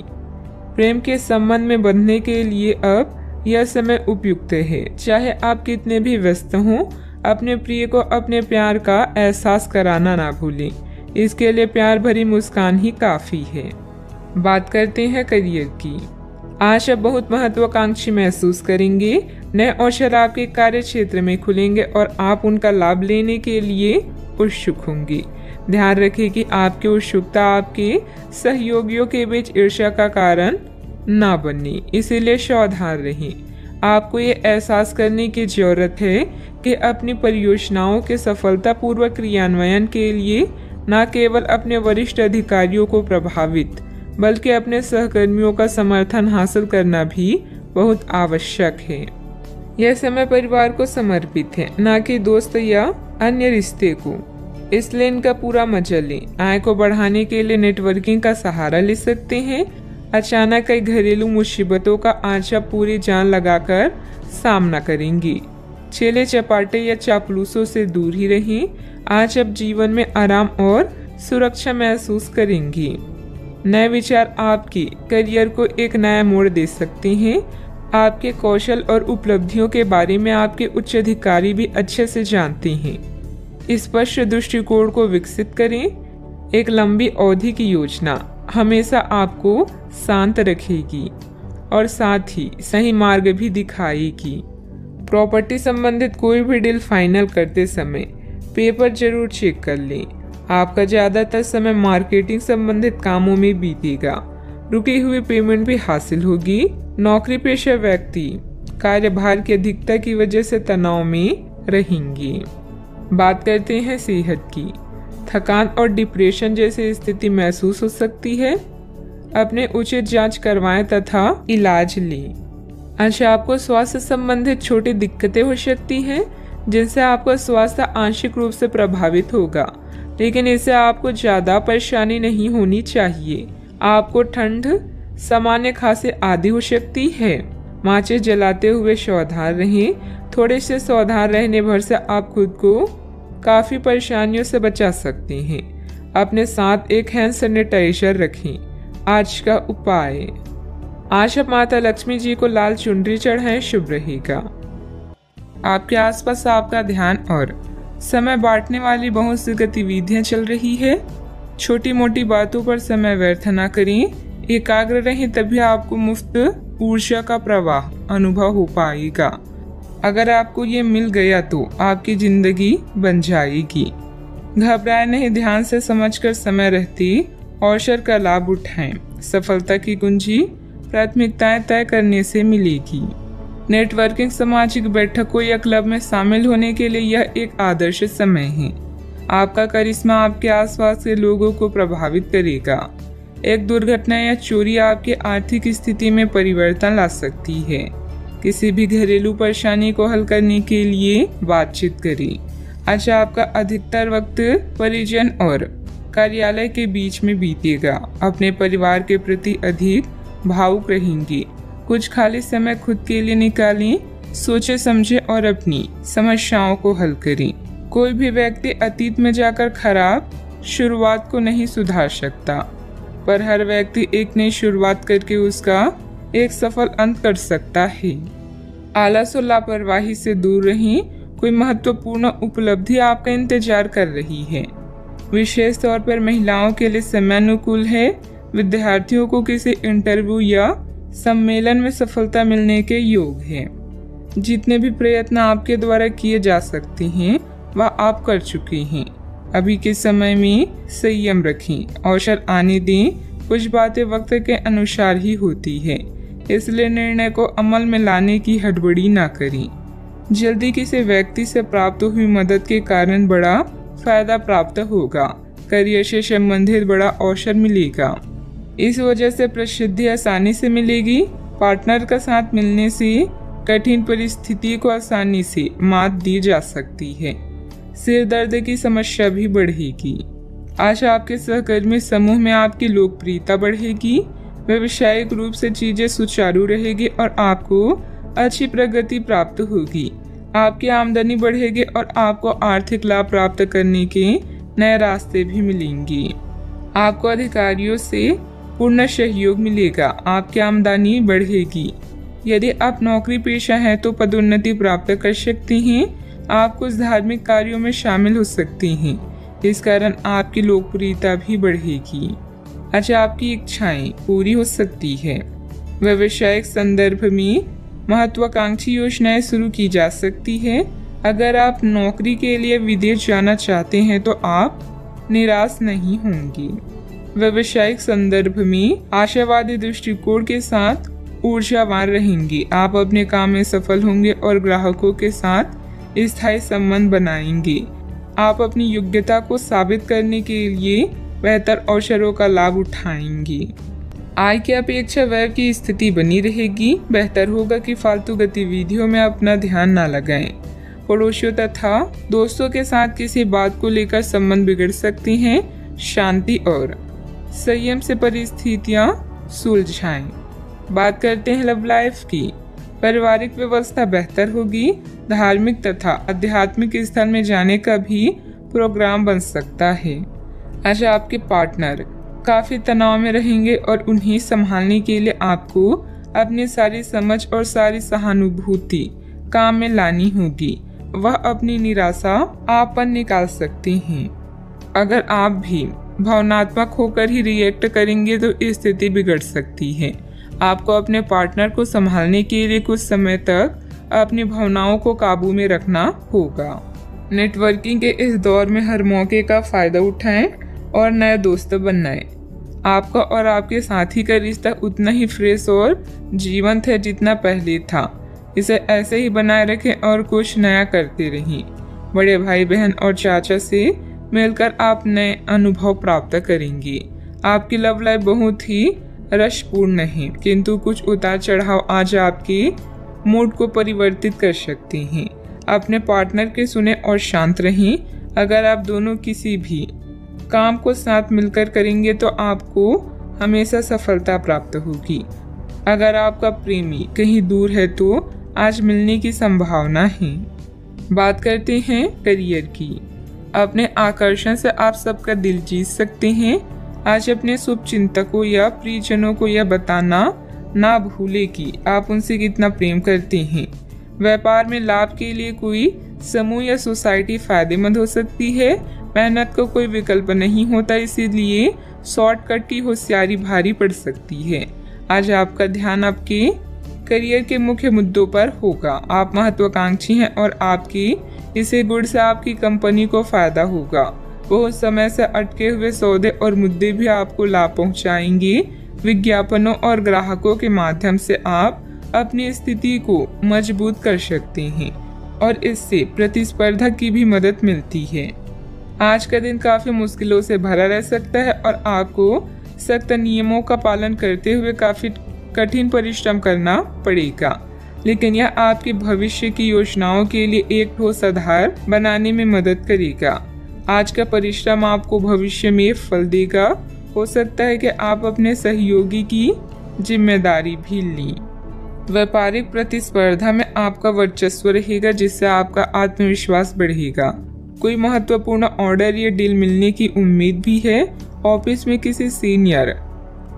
प्रेम के संबंध में बंधने के लिए अब यह समय उपयुक्त है। चाहे आप कितने भी व्यस्त हों, अपने प्रिय को अपने प्यार का एहसास कराना ना भूलें। इसके लिए प्यार भरी मुस्कान ही काफी है। बात करते हैं करियर की। आज आप बहुत महत्वाकांक्षी महसूस करेंगे। नए अवसर आपके कार्य क्षेत्र में खुलेंगे और आप उनका लाभ लेने के लिए उत्सुक होंगे। ध्यान रखें कि आपकी उत्सुकता आपके सहयोगियों के बीच ईर्ष्या का कारण ना बने, इसीलिए सावधान रहें। आपको ये एहसास करने की जरूरत है कि अपनी परियोजनाओं के सफलतापूर्वक क्रियान्वयन के लिए न केवल अपने वरिष्ठ अधिकारियों को प्रभावित बल्कि अपने सहकर्मियों का समर्थन हासिल करना भी बहुत आवश्यक है। यह समय परिवार को समर्पित है, न कि दोस्त या अन्य रिश्ते को, इसलिए इनका पूरा मजा लें। आय को बढ़ाने के लिए नेटवर्किंग का सहारा ले सकते हैं। अचानक कई घरेलू मुसीबतों का आज आप पूरी जान लगाकर सामना करेंगे। चेले चपाटे या चापलूसों से दूर ही रहें। आज आप जीवन में आराम और सुरक्षा महसूस करेंगे। नए विचार आपके करियर को एक नया मोड़ दे सकते हैं। आपके कौशल और उपलब्धियों के बारे में आपके उच्च अधिकारी भी अच्छे से जानते हैं। स्पष्ट दृष्टिकोण को विकसित करें। एक लंबी अवधि की योजना हमेशा आपको शांत रखेगी और साथ ही सही मार्ग भी दिखाएगी। प्रॉपर्टी संबंधित कोई भी डील फाइनल करते समय पेपर जरूर चेक कर लें। आपका ज्यादातर समय मार्केटिंग संबंधित कामों में बीतेगा। रुकी हुई पेमेंट भी हासिल होगी। नौकरी पेशा व्यक्ति कार्यभार की अधिकता की वजह से तनाव में रहेंगे। बात करते हैं सेहत की। थकान और डिप्रेशन जैसी स्थिति महसूस हो सकती है। अपने उचित जांच करवाएं तथा इलाज लें। अच्छा, आपको स्वास्थ्य संबंधित छोटी दिक्कतें हो सकती हैं जिनसे आपका स्वास्थ्य आंशिक रूप से प्रभावित होगा, लेकिन इससे आपको ज्यादा परेशानी नहीं होनी चाहिए। आपको ठंड, सामान्य खांसी आदि हो सकती है। माचिस जलाते हुए सावधान रहें। थोड़े से सावधान रहने भर से आप खुद को काफी परेशानियों से बचा सकते हैं। अपने साथ एक हैंड सैनिटाइजर रखें। आज का उपाय, आज आप माता लक्ष्मी जी को लाल चुनरी चढ़ाएं, शुभ रहेगा। आपके आसपास आपका ध्यान और समय बांटने वाली बहुत सी गतिविधियां चल रही है। छोटी मोटी बातों पर समय व्यर्थ न करें। एकाग्र रहें, तभी आपको मुफ्त ऊर्जा का प्रवाह अनुभव हो पाएगा। अगर आपको ये मिल गया तो आपकी जिंदगी बन जाएगी। घबराए नहीं, ध्यान से समझकर समय रहते अवसर का लाभ उठाएं। सफलता की कुंजी प्राथमिकताएं तय करने से मिलेगी। नेटवर्किंग, सामाजिक बैठकों या क्लब में शामिल होने के लिए यह एक आदर्श समय है। आपका करिश्मा आपके आसपास के लोगों को प्रभावित करेगा। एक दुर्घटना या चोरी आपकी आर्थिक स्थिति में परिवर्तन ला सकती है। किसी भी घरेलू परेशानी को हल करने के लिए बातचीत करें। आज आपका अधिकतर वक्त परिजन और कार्यालय के बीच में बीतेगा। अपने परिवार के प्रति अधिक भावुक रहेंगे। कुछ खाली समय खुद के लिए निकालें। सोचे समझे और अपनी समस्याओं को हल करें। कोई भी व्यक्ति अतीत में जाकर खराब शुरुआत को नहीं सुधार सकता, पर हर व्यक्ति एक नई शुरुआत करके उसका एक सफल अंत कर सकता है। आलस और लापरवाही से दूर रहें। कोई महत्वपूर्ण उपलब्धि आपका इंतजार कर रही है। विशेष तौर पर महिलाओं के लिए समय अनुकूल है। विद्यार्थियों को किसी इंटरव्यू या सम्मेलन में सफलता मिलने के योग है। जितने भी प्रयत्न आपके द्वारा किए जा सकते हैं वह आप कर चुके हैं। अभी के समय में संयम रखें। अवसर आने दें। कुछ बातें वक्त के अनुसार ही होती है, इसलिए निर्णय को अमल में लाने की हड़बड़ी ना करें। जल्दी किसी व्यक्ति से प्राप्त हुई मदद के कारण बड़ा फायदा प्राप्त होगा। करियर से संबंधित बड़ा अवसर मिलेगा। इस वजह से प्रसिद्धि आसानी से मिलेगी। पार्टनर का साथ मिलने से कठिन परिस्थिति को आसानी से मात दी जा सकती है। सिर दर्द की समस्या भी बढ़ेगी। आज आपके सहकर्मी समूह में आपकी लोकप्रियता बढ़ेगी। व्यावसायिक रूप से चीजें सुचारू रहेगी और आपको अच्छी प्रगति प्राप्त होगी। आपकी आमदनी बढ़ेगी और आपको आर्थिक लाभ प्राप्त करने के नए रास्ते भी मिलेंगे। आपको अधिकारियों से पूर्ण सहयोग मिलेगा। आपकी आमदनी बढ़ेगी। यदि आप नौकरी पेशा हैं तो पदोन्नति प्राप्त कर सकते हैं। आप कुछ धार्मिक कार्यों में शामिल हो सकते हैं। इस कारण आपकी लोकप्रियता भी बढ़ेगी। अच्छा, आपकी इच्छाएं पूरी हो सकती है। व्यावसायिक संदर्भ में महत्वाकांक्षी योजनाएं शुरू की जा सकती है। अगर आप नौकरी के लिए विदेश जाना चाहते हैं तो आप निराश नहीं होंगी। व्यवसायिक संदर्भ में आशावादी दृष्टिकोण के साथ ऊर्जावान रहेंगी। आप अपने काम में सफल होंगे और ग्राहकों के साथ स्थायी संबंध बनाएंगे। आप अपनी योग्यता को साबित करने के लिए बेहतर अवसरों का लाभ उठाएंगे। आय की अपेक्षा व्यय की स्थिति बनी रहेगी। बेहतर होगा कि फालतू गतिविधियों में अपना ध्यान न लगाएं। पड़ोसियों तथा दोस्तों के साथ किसी बात को लेकर संबंध बिगड़ सकते हैं। शांति और संयम से परिस्थितियां सुलझाएं। बात करते हैं लव लाइफ की। पारिवारिक व्यवस्था बेहतर होगी। धार्मिक तथा आध्यात्मिक स्थल में जाने का भी प्रोग्राम बन सकता है। आज आपके पार्टनर काफी तनाव में रहेंगे और उन्हें संभालने के लिए आपको अपनी सारी समझ और सारी सहानुभूति काम में लानी होगी। वह अपनी निराशा आप पर निकाल सकते हैं। अगर आप भी भावनात्मक होकर ही रिएक्ट करेंगे तो स्थिति बिगड़ सकती है। आपको अपने पार्टनर को संभालने के लिए कुछ समय तक अपनी भावनाओं को काबू में रखना होगा। नेटवर्किंग के इस दौर में हर मौके का फायदा उठाएं और नए दोस्त बनाएं। आपका और आपके साथी का रिश्ता उतना ही फ्रेश और जीवंत है जितना पहले था। इसे ऐसे ही बनाए रखें और कुछ नया करते रहें। बड़े भाई बहन और चाचा से मिलकर आप नए अनुभव प्राप्त करेंगे। आपकी लव लाइफ बहुत ही रसपूर्ण है, किंतु कुछ उतार चढ़ाव आज आपके मूड को परिवर्तित कर सकते हैं। अपने पार्टनर के सुने और शांत रहें। अगर आप दोनों किसी भी काम को साथ मिलकर करेंगे तो आपको हमेशा सफलता प्राप्त होगी। अगर आपका प्रेमी कहीं दूर है तो आज मिलने की संभावना है। बात करते हैं करियर की। अपने आकर्षण से आप सबका दिल जीत सकते हैं। आज अपने शुभ चिंतकों या प्रियजनों को यह बताना ना भूले कि आप उनसे कितना प्रेम करते हैं। व्यापार में लाभ के लिए कोई समूह या सोसाइटी फायदेमंद हो सकती है। मेहनत को कोई विकल्प नहीं होता, इसीलिए शॉर्टकट की होशियारी भारी पड़ सकती है। आज आपका ध्यान आपके करियर के मुख्य मुद्दों पर होगा। आप महत्वाकांक्षी हैं और आपकी इसे गुण से आपकी कंपनी को फायदा होगा। बहुत समय से अटके हुए सौदे और मुद्दे भी आपको लाभ पहुंचाएंगे। विज्ञापनों और ग्राहकों के माध्यम से आप अपनी स्थिति को मजबूत कर सकते हैं और इससे प्रतिस्पर्धा की भी मदद मिलती है। आज का दिन काफी मुश्किलों से भरा रह सकता है और आपको सख्त नियमों का पालन करते हुए काफी कठिन परिश्रम करना पड़ेगा, लेकिन यह आपके भविष्य की योजनाओं के लिए एक ठोस आधार बनाने में मदद करेगा। आज का परिश्रम आपको भविष्य में फल देगा। हो सकता है कि आप अपने सहयोगी की जिम्मेदारी भी लें। व्यापारिक प्रतिस्पर्धा में आपका वर्चस्व रहेगा, जिससे आपका आत्मविश्वास बढ़ेगा। कोई महत्वपूर्ण ऑर्डर या डील मिलने की उम्मीद भी है। ऑफिस में किसी सीनियर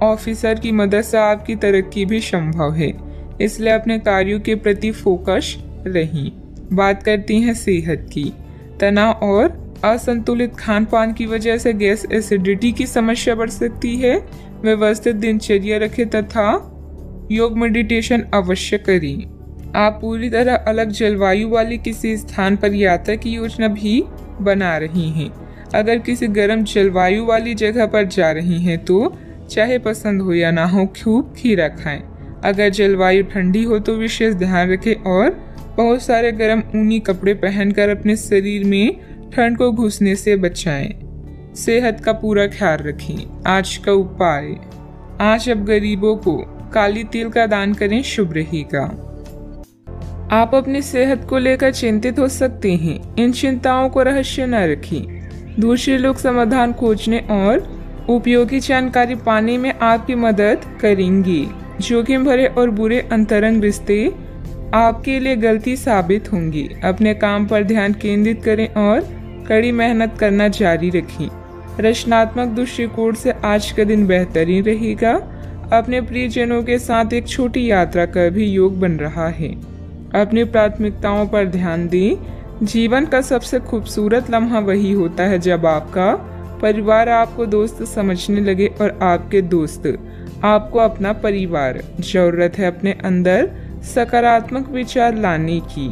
ऑफिसर की मदद से आपकी तरक्की भी संभव है, इसलिए अपने कार्यों के प्रति फोकस रहें। बात करती हैं सेहत की। तनाव और असंतुलित खान पान की वजह से गैस एसिडिटी की समस्या बढ़ सकती है। व्यवस्थित दिनचर्या रखें तथा योग मेडिटेशन अवश्य करें। आप पूरी तरह अलग जलवायु वाली किसी स्थान पर यात्रा की योजना भी बना रही हैं। अगर किसी गर्म जलवायु वाली जगह पर जा रही हैं तो चाहे पसंद हो या ना हो खूब खीरा खाएं। अगर जलवायु ठंडी हो तो विशेष ध्यान रखें और बहुत सारे गर्म ऊनी कपड़े पहनकर अपने शरीर में ठंड को घुसने से बचाएं। सेहत का पूरा ख्याल रखें। आज का उपाय, आज अब गरीबों को काली तिल का दान करें, शुभ रहेगा। आप अपनी सेहत को लेकर चिंतित हो सकते हैं। इन चिंताओं को रहस्य न रखें। दूसरे लोग समाधान खोजने और उपयोगी जानकारी पाने में आपकी मदद करेंगी। जोखिम भरे और बुरे अंतरंग रिश्ते आपके लिए गलती साबित होंगी। अपने काम पर ध्यान केंद्रित करें और कड़ी मेहनत करना जारी रखें। रचनात्मक दृष्टिकोण से आज का दिन बेहतरीन रहेगा। अपने प्रियजनों के साथ एक छोटी यात्रा का भी योग बन रहा है। अपनी प्राथमिकताओं पर ध्यान दें। जीवन का सबसे खूबसूरत लम्हा वही होता है जब आपका परिवार आपको दोस्त समझने लगे और आपके दोस्त आपको अपना परिवार। जरूरत है अपने अंदर सकारात्मक विचार लाने की।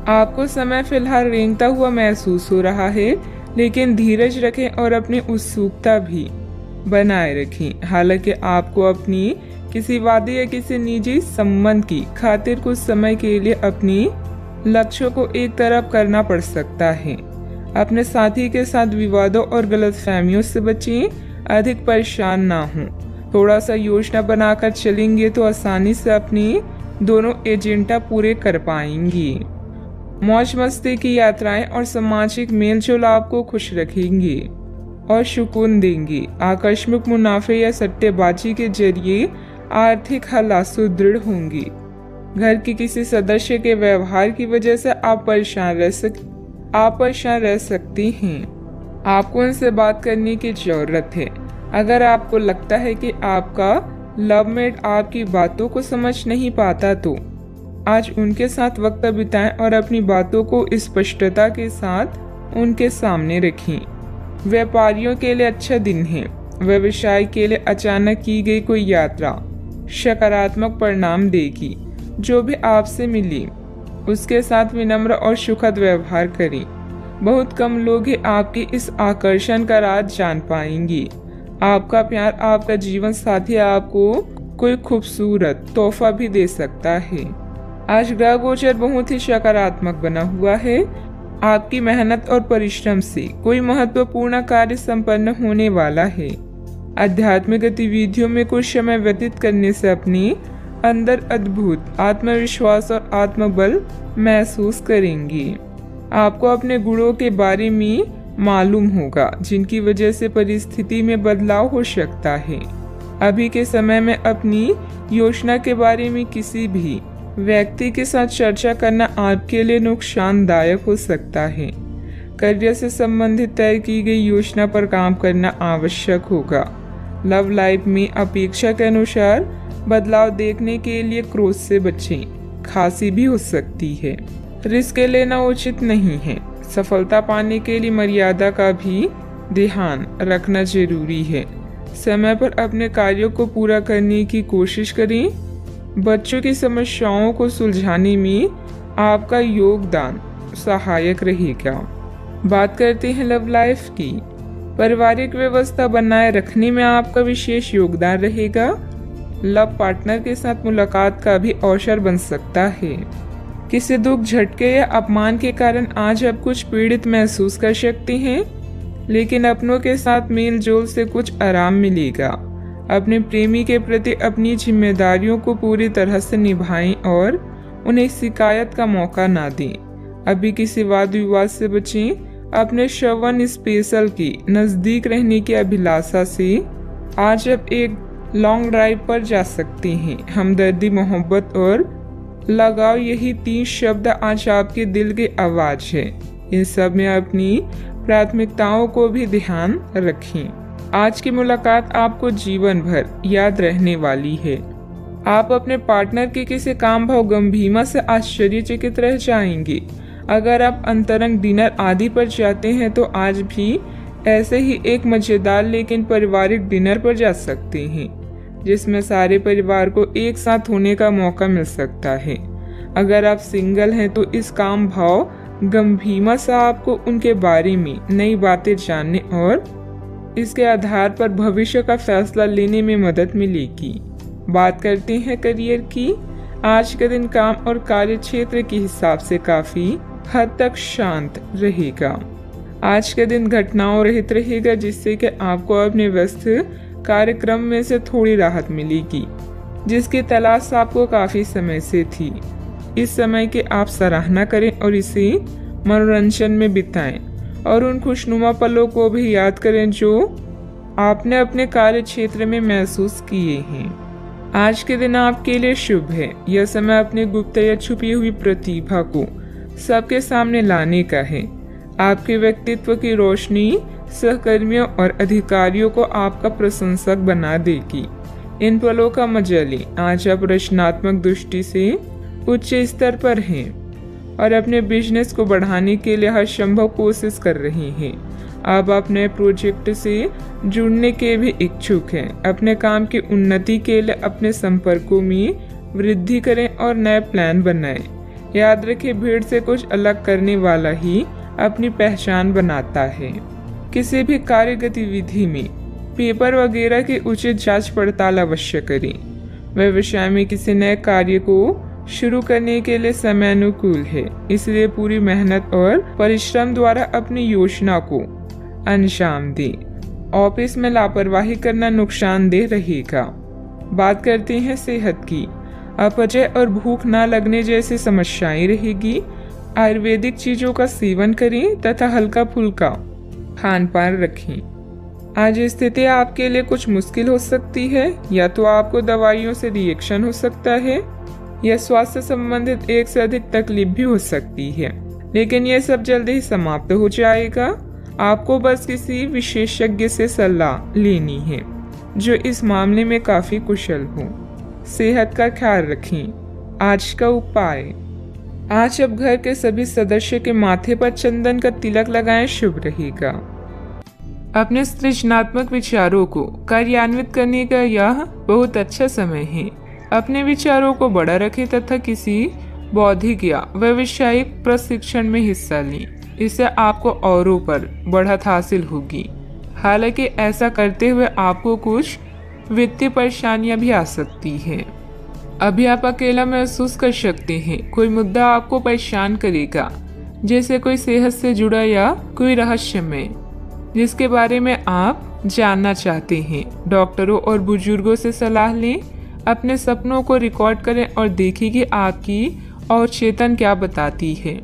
आपको समय फिलहाल रेंगता हुआ महसूस हो रहा है, लेकिन धीरज रखें और अपनी उत्सुकता भी बनाए रखें। हालांकि आपको अपनी किसी वादे या किसी निजी संबंध की खातिर कुछ समय के लिए अपनी लक्ष्यों को एक तरफ करना पड़ सकता है। अपने साथी के साथ विवादों और गलतफहमियों से बचें, अधिक परेशान ना हों। थोड़ा सा योजना बनाकर चलेंगे तो आसानी से अपनी दोनों एजेंडा पूरे कर पाएंगी। मौज मस्ती की यात्राएं और सामाजिक मेलजोल आपको खुश रखेंगे और सुकून देंगे। आकस्मिक मुनाफे या सट्टेबाजी के जरिए आर्थिक हालात सुदृढ़ होंगे। घर के किसी सदस्य के व्यवहार की वजह से आप परेशान रह सकती हैं। आपको उनसे बात करने की जरूरत है। अगर आपको लगता है कि आपका लवमेट आपकी बातों को समझ नहीं पाता तो आज उनके साथ वक्त बिताएं और अपनी बातों को स्पष्टता के साथ उनके सामने रखें। व्यापारियों के लिए अच्छा दिन है। व्यवसाय के लिए अचानक की गई कोई यात्रा सकारात्मक परिणाम देगी। जो भी आपसे मिली उसके साथ विनम्र और सुखद व्यवहार करें। बहुत कम लोग ही आपके इस आकर्षण का राज जान पाएंगे। आपका प्यार आपका जीवन साथी आपको कोई खूबसूरत तोहफा भी दे सकता है। आज ग्रह गोचर बहुत ही सकारात्मक बना हुआ है। आपकी मेहनत और परिश्रम से कोई महत्वपूर्ण कार्य संपन्न होने वाला है। आध्यात्मिक गतिविधियों में कुछ समय व्यतीत करने से अपने अंदर अद्भुत आत्मविश्वास और आत्मबल महसूस करेंगे। आपको अपने गुणों के बारे में मालूम होगा जिनकी वजह से परिस्थिति में बदलाव हो सकता है। अभी के समय में अपनी योजना के बारे में किसी भी व्यक्ति के साथ चर्चा करना आपके लिए नुकसानदायक हो सकता है। करियर से संबंधित तय की गई योजना पर काम करना आवश्यक होगा। लव लाइफ में अपेक्षा के अनुसार बदलाव देखने के लिए क्रोध से बचें। खांसी भी हो सकती है। रिस्क लेना उचित नहीं है। सफलता पाने के लिए मर्यादा का भी ध्यान रखना जरूरी है। समय पर अपने कार्यों को पूरा करने की कोशिश करें। बच्चों की समस्याओं को सुलझाने में आपका योगदान सहायक रहेगा। बात करते हैं लव लाइफ की। पारिवारिक व्यवस्था बनाए रखने में आपका विशेष योगदान रहेगा। लव पार्टनर के साथ मुलाकात का भी अवसर बन सकता है। किसी दुख, झटके या अपमान के कारण आज आप कुछ पीड़ित महसूस कर सकते हैं, लेकिन अपनों के साथ मेल जोल से कुछ आराम मिलेगा। अपने प्रेमी के प्रति अपनी जिम्मेदारियों को पूरी तरह से निभाएं और उन्हें शिकायत का मौका ना दें। अभी किसी वाद विवाद से बचें। अपने श्रवण स्पेशल के नजदीक रहने की अभिलाषा से आज आप एक लॉन्ग ड्राइव पर जा सकते हैं। हमदर्दी, मोहब्बत और लगाव, यही 3 शब्द आज आपके दिल की आवाज है। इन सब में अपनी प्राथमिकताओं को भी ध्यान रखें। आज की मुलाकात आपको जीवन भर याद रहने वाली है। आप अपने पार्टनर के किसी काम भाव गंभीरता से आश्चर्यचकित रह जाएंगे। अगर आप अंतरंग डिनर आदि पर जाते हैं तो आज भी ऐसे ही एक मजेदार लेकिन पारिवारिक डिनर पर जा सकते हैं, जिसमें सारे परिवार को एक साथ होने का मौका मिल सकता है। अगर आप सिंगल हैं तो इस काम भाव गंभीरता से आपको उनके बारे में नई बातें जानने और इसके आधार पर भविष्य का फैसला लेने में मदद मिलेगी। बात करते हैं करियर की। आज का दिन काम और कार्य क्षेत्र के हिसाब से काफी हद तक शांत रहेगा। आज का दिन घटनाओं रहित रहेगा, जिससे कि आपको अपने व्यस्त कार्यक्रम में से थोड़ी राहत मिलेगी, जिसकी तलाश आपको काफी समय से थी। इस समय की आप सराहना करें और इसे मनोरंजन में बिताएं और उन खुशनुमा पलों को भी याद करें जो आपने अपने कार्य क्षेत्र में महसूस किए हैं। आज के दिन आपके लिए शुभ है। यह समय अपने गुप्त या छुपी हुई प्रतिभा को सबके सामने लाने का है। आपके व्यक्तित्व की रोशनी सहकर्मियों और अधिकारियों को आपका प्रशंसक बना देगी। इन पलों का मजा लें। आज आप रचनात्मक दृष्टि से उच्च स्तर पर हैं और अपने बिजनेस को बढ़ाने के लिए हर संभव कोशिश कर रहे हैं। अब आप नए प्रोजेक्ट से जुड़ने के भी इच्छुक हैं। अपने काम की उन्नति के लिए अपने संपर्कों में वृद्धि करें और नए प्लान बनाएं। याद रखें, भीड़ से कुछ अलग करने वाला ही अपनी पहचान बनाता है। किसी भी कार्य गतिविधि में पेपर वगैरह की उचित जांच पड़ताल अवश्य करें। व्यवसाय में किसी नए कार्य को शुरू करने के लिए समय अनुकूल है, इसलिए पूरी मेहनत और परिश्रम द्वारा अपनी योजना को अंजाम दें। ऑफिस में लापरवाही करना नुकसानदेह रहेगा। बात करते हैं सेहत की। अपचय और भूख न लगने जैसी समस्याएं रहेगी। आयुर्वेदिक चीजों का सेवन करें तथा हल्का फुल्का खान पान रखें। आज स्थिति आपके लिए कुछ मुश्किल हो सकती है, या तो आपको दवाइयों से रिएक्शन हो सकता है या स्वास्थ्य संबंधित एक से अधिक तकलीफ भी हो सकती है, लेकिन यह सब जल्दी ही समाप्त हो जाएगा। आपको बस किसी विशेषज्ञ से सलाह लेनी है जो इस मामले में काफी कुशल हो। सेहत का ख्याल रखें। आज का उपाय, आज अब घर के सभी सदस्य के माथे पर चंदन का तिलक लगाएं, शुभ रहेगा। अपने सृजनात्मक विचारों को कार्यान्वित करने का यह बहुत अच्छा समय है। अपने विचारों को बड़ा रखें तथा किसी बौद्धिक या व्यावसायिक प्रशिक्षण में हिस्सा लें। इससे आपको औरों पर बढ़त हासिल होगी। हालांकि ऐसा करते हुए आपको कुछ वित्तीय परेशानियां भी आ सकती हैं। अभी आप अकेला महसूस कर सकते हैं। कोई मुद्दा आपको परेशान करेगा, जैसे कोई सेहत से जुड़ा या कोई रहस्यमय जिसके बारे में आप जानना चाहते हैं। डॉक्टरों और बुजुर्गों से सलाह लें। अपने सपनों को रिकॉर्ड करें और देखें कि आपकी और चेतन क्या बताती है।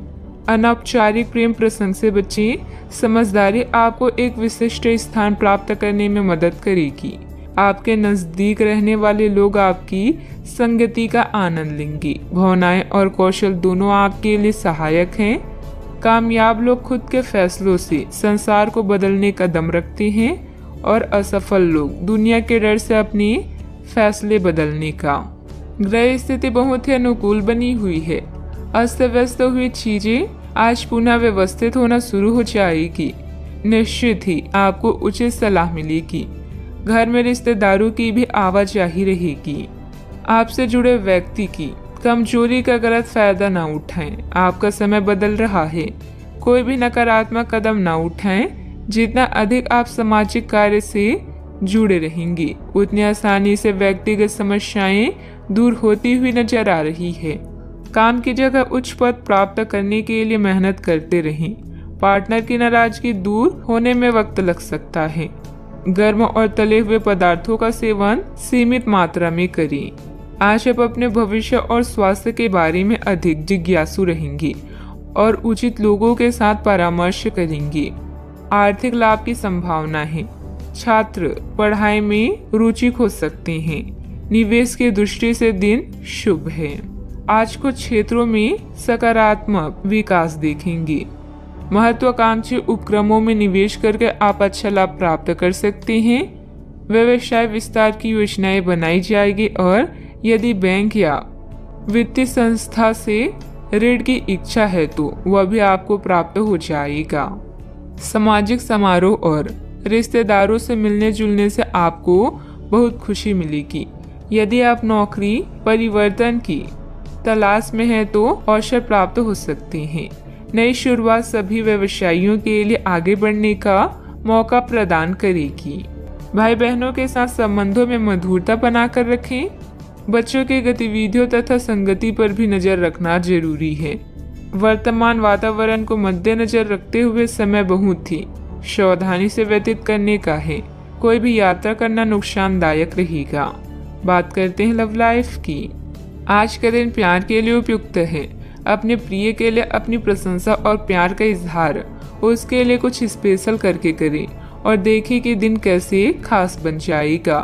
अनौपचारिक प्रेम प्रसंग से बचें। समझदारी आपको एक विशिष्ट स्थान प्राप्त करने में मदद करेगी। आपके नजदीक रहने वाले लोग आपकी संगति का आनंद लेंगे। भावनाएं और कौशल दोनों आपके लिए सहायक हैं। कामयाब लोग खुद के फैसलों से संसार को बदलने का दम रखते हैं और असफल लोग दुनिया के डर से अपने फैसले बदलने का। ग्रह स्थिति बहुत ही अनुकूल बनी हुई है। अस्त व्यस्त हुई चीजें आज पुनः व्यवस्थित होना शुरू हो जाएगी। निश्चित ही आपको उचित सलाह मिलेगी। घर में रिश्तेदारों की भी आवाजाही रहेगी। आपसे जुड़े व्यक्ति की कमजोरी का गलत फायदा न उठाएं। आपका समय बदल रहा है। कोई भी नकारात्मक कदम न उठाएं। जितना अधिक आप सामाजिक कार्य से जुड़े रहेंगे, उतनी आसानी से व्यक्तिगत समस्याएं दूर होती हुई नजर आ रही है। काम की जगह उच्च पद प्राप्त करने के लिए मेहनत करते रहें। पार्टनर की नाराजगी दूर होने में वक्त लग सकता है। गर्म और तले हुए पदार्थों का सेवन सीमित मात्रा में करें। आज आप अपने भविष्य और स्वास्थ्य के बारे में अधिक जिज्ञासु रहेंगे और उचित लोगों के साथ परामर्श करेंगे। आर्थिक लाभ की संभावना है। छात्र पढ़ाई में रुचि खो सकते हैं। निवेश की दृष्टि से दिन शुभ है। आज कुछ क्षेत्रों में सकारात्मक विकास देखेंगे। महत्वाकांक्षी उपक्रमों में निवेश करके आप अच्छा लाभ प्राप्त कर सकते हैं। व्यवसाय विस्तार की योजनाएं बनाई जाएगी और यदि बैंक या वित्तीय संस्था से ऋण की इच्छा है तो वह भी आपको प्राप्त हो जाएगा। सामाजिक समारोह और रिश्तेदारों से मिलने जुलने से आपको बहुत खुशी मिलेगी। यदि आप नौकरी परिवर्तन की तलाश में हैं तो अवसर प्राप्त हो सकते हैं। नई शुरुआत सभी व्यवसायियों के लिए आगे बढ़ने का मौका प्रदान करेगी। भाई बहनों के साथ संबंधों में मधुरता बनाकर रखें। बच्चों की गतिविधियों तथा संगति पर भी नजर रखना जरूरी है। वर्तमान वातावरण को मद्देनजर रखते हुए समय बहुत ही सावधानी से व्यतीत करने का है। कोई भी यात्रा करना नुकसानदायक रहेगा। बात करते हैं लव लाइफ की। आज का दिन प्यार के लिए उपयुक्त है। अपने प्रिय के लिए अपनी प्रशंसा और प्यार का इजहार उसके लिए कुछ स्पेशल करके करें और देखें कि दिन कैसे खास बन जाएगा।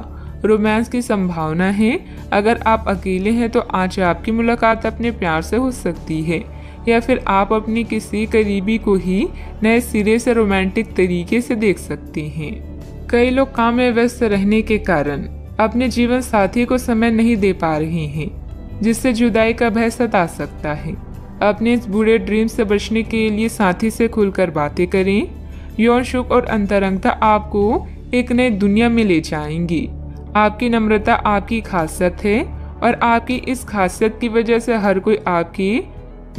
रोमांस की संभावना है। अगर आप अकेले हैं तो आज आपकी मुलाकात अपने प्यार से हो सकती है, या फिर आप अपनी किसी करीबी को ही नए सिरे से रोमांटिक तरीके से देख सकते हैं। कई लोग काम में व्यस्त रहने के कारण अपने जीवन साथी को समय नहीं दे पा रहे हैं, जिससे जुदाई का भय सता सकता है। अपने इस बुरे ड्रीम से बचने के लिए साथी से खुलकर बातें करें। यौन सुख और अंतरंगता आपको एक नई दुनिया में ले जाएंगी। आपकी नम्रता आपकी खासियत है और आपकी इस खासियत की वजह से हर कोई आपके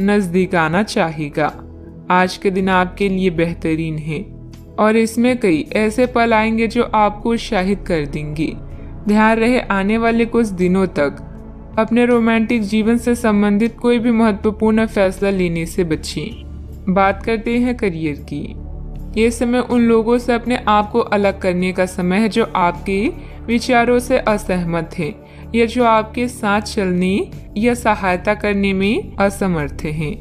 नजदीक आना चाहेगा। आज के दिन आपके लिए बेहतरीन है और इसमें कई ऐसे पल आएंगे जो आपको उत्साहित कर देंगे। ध्यान रहे आने वाले कुछ दिनों तक अपने रोमांटिक जीवन से संबंधित कोई भी महत्वपूर्ण फैसला लेने से बचें। बात करते हैं करियर की। ये समय उन लोगों से अपने आप को अलग करने का समय है जो आपके विचारों से असहमत हैं या जो आपके साथ चलने या सहायता करने में असमर्थ हैं।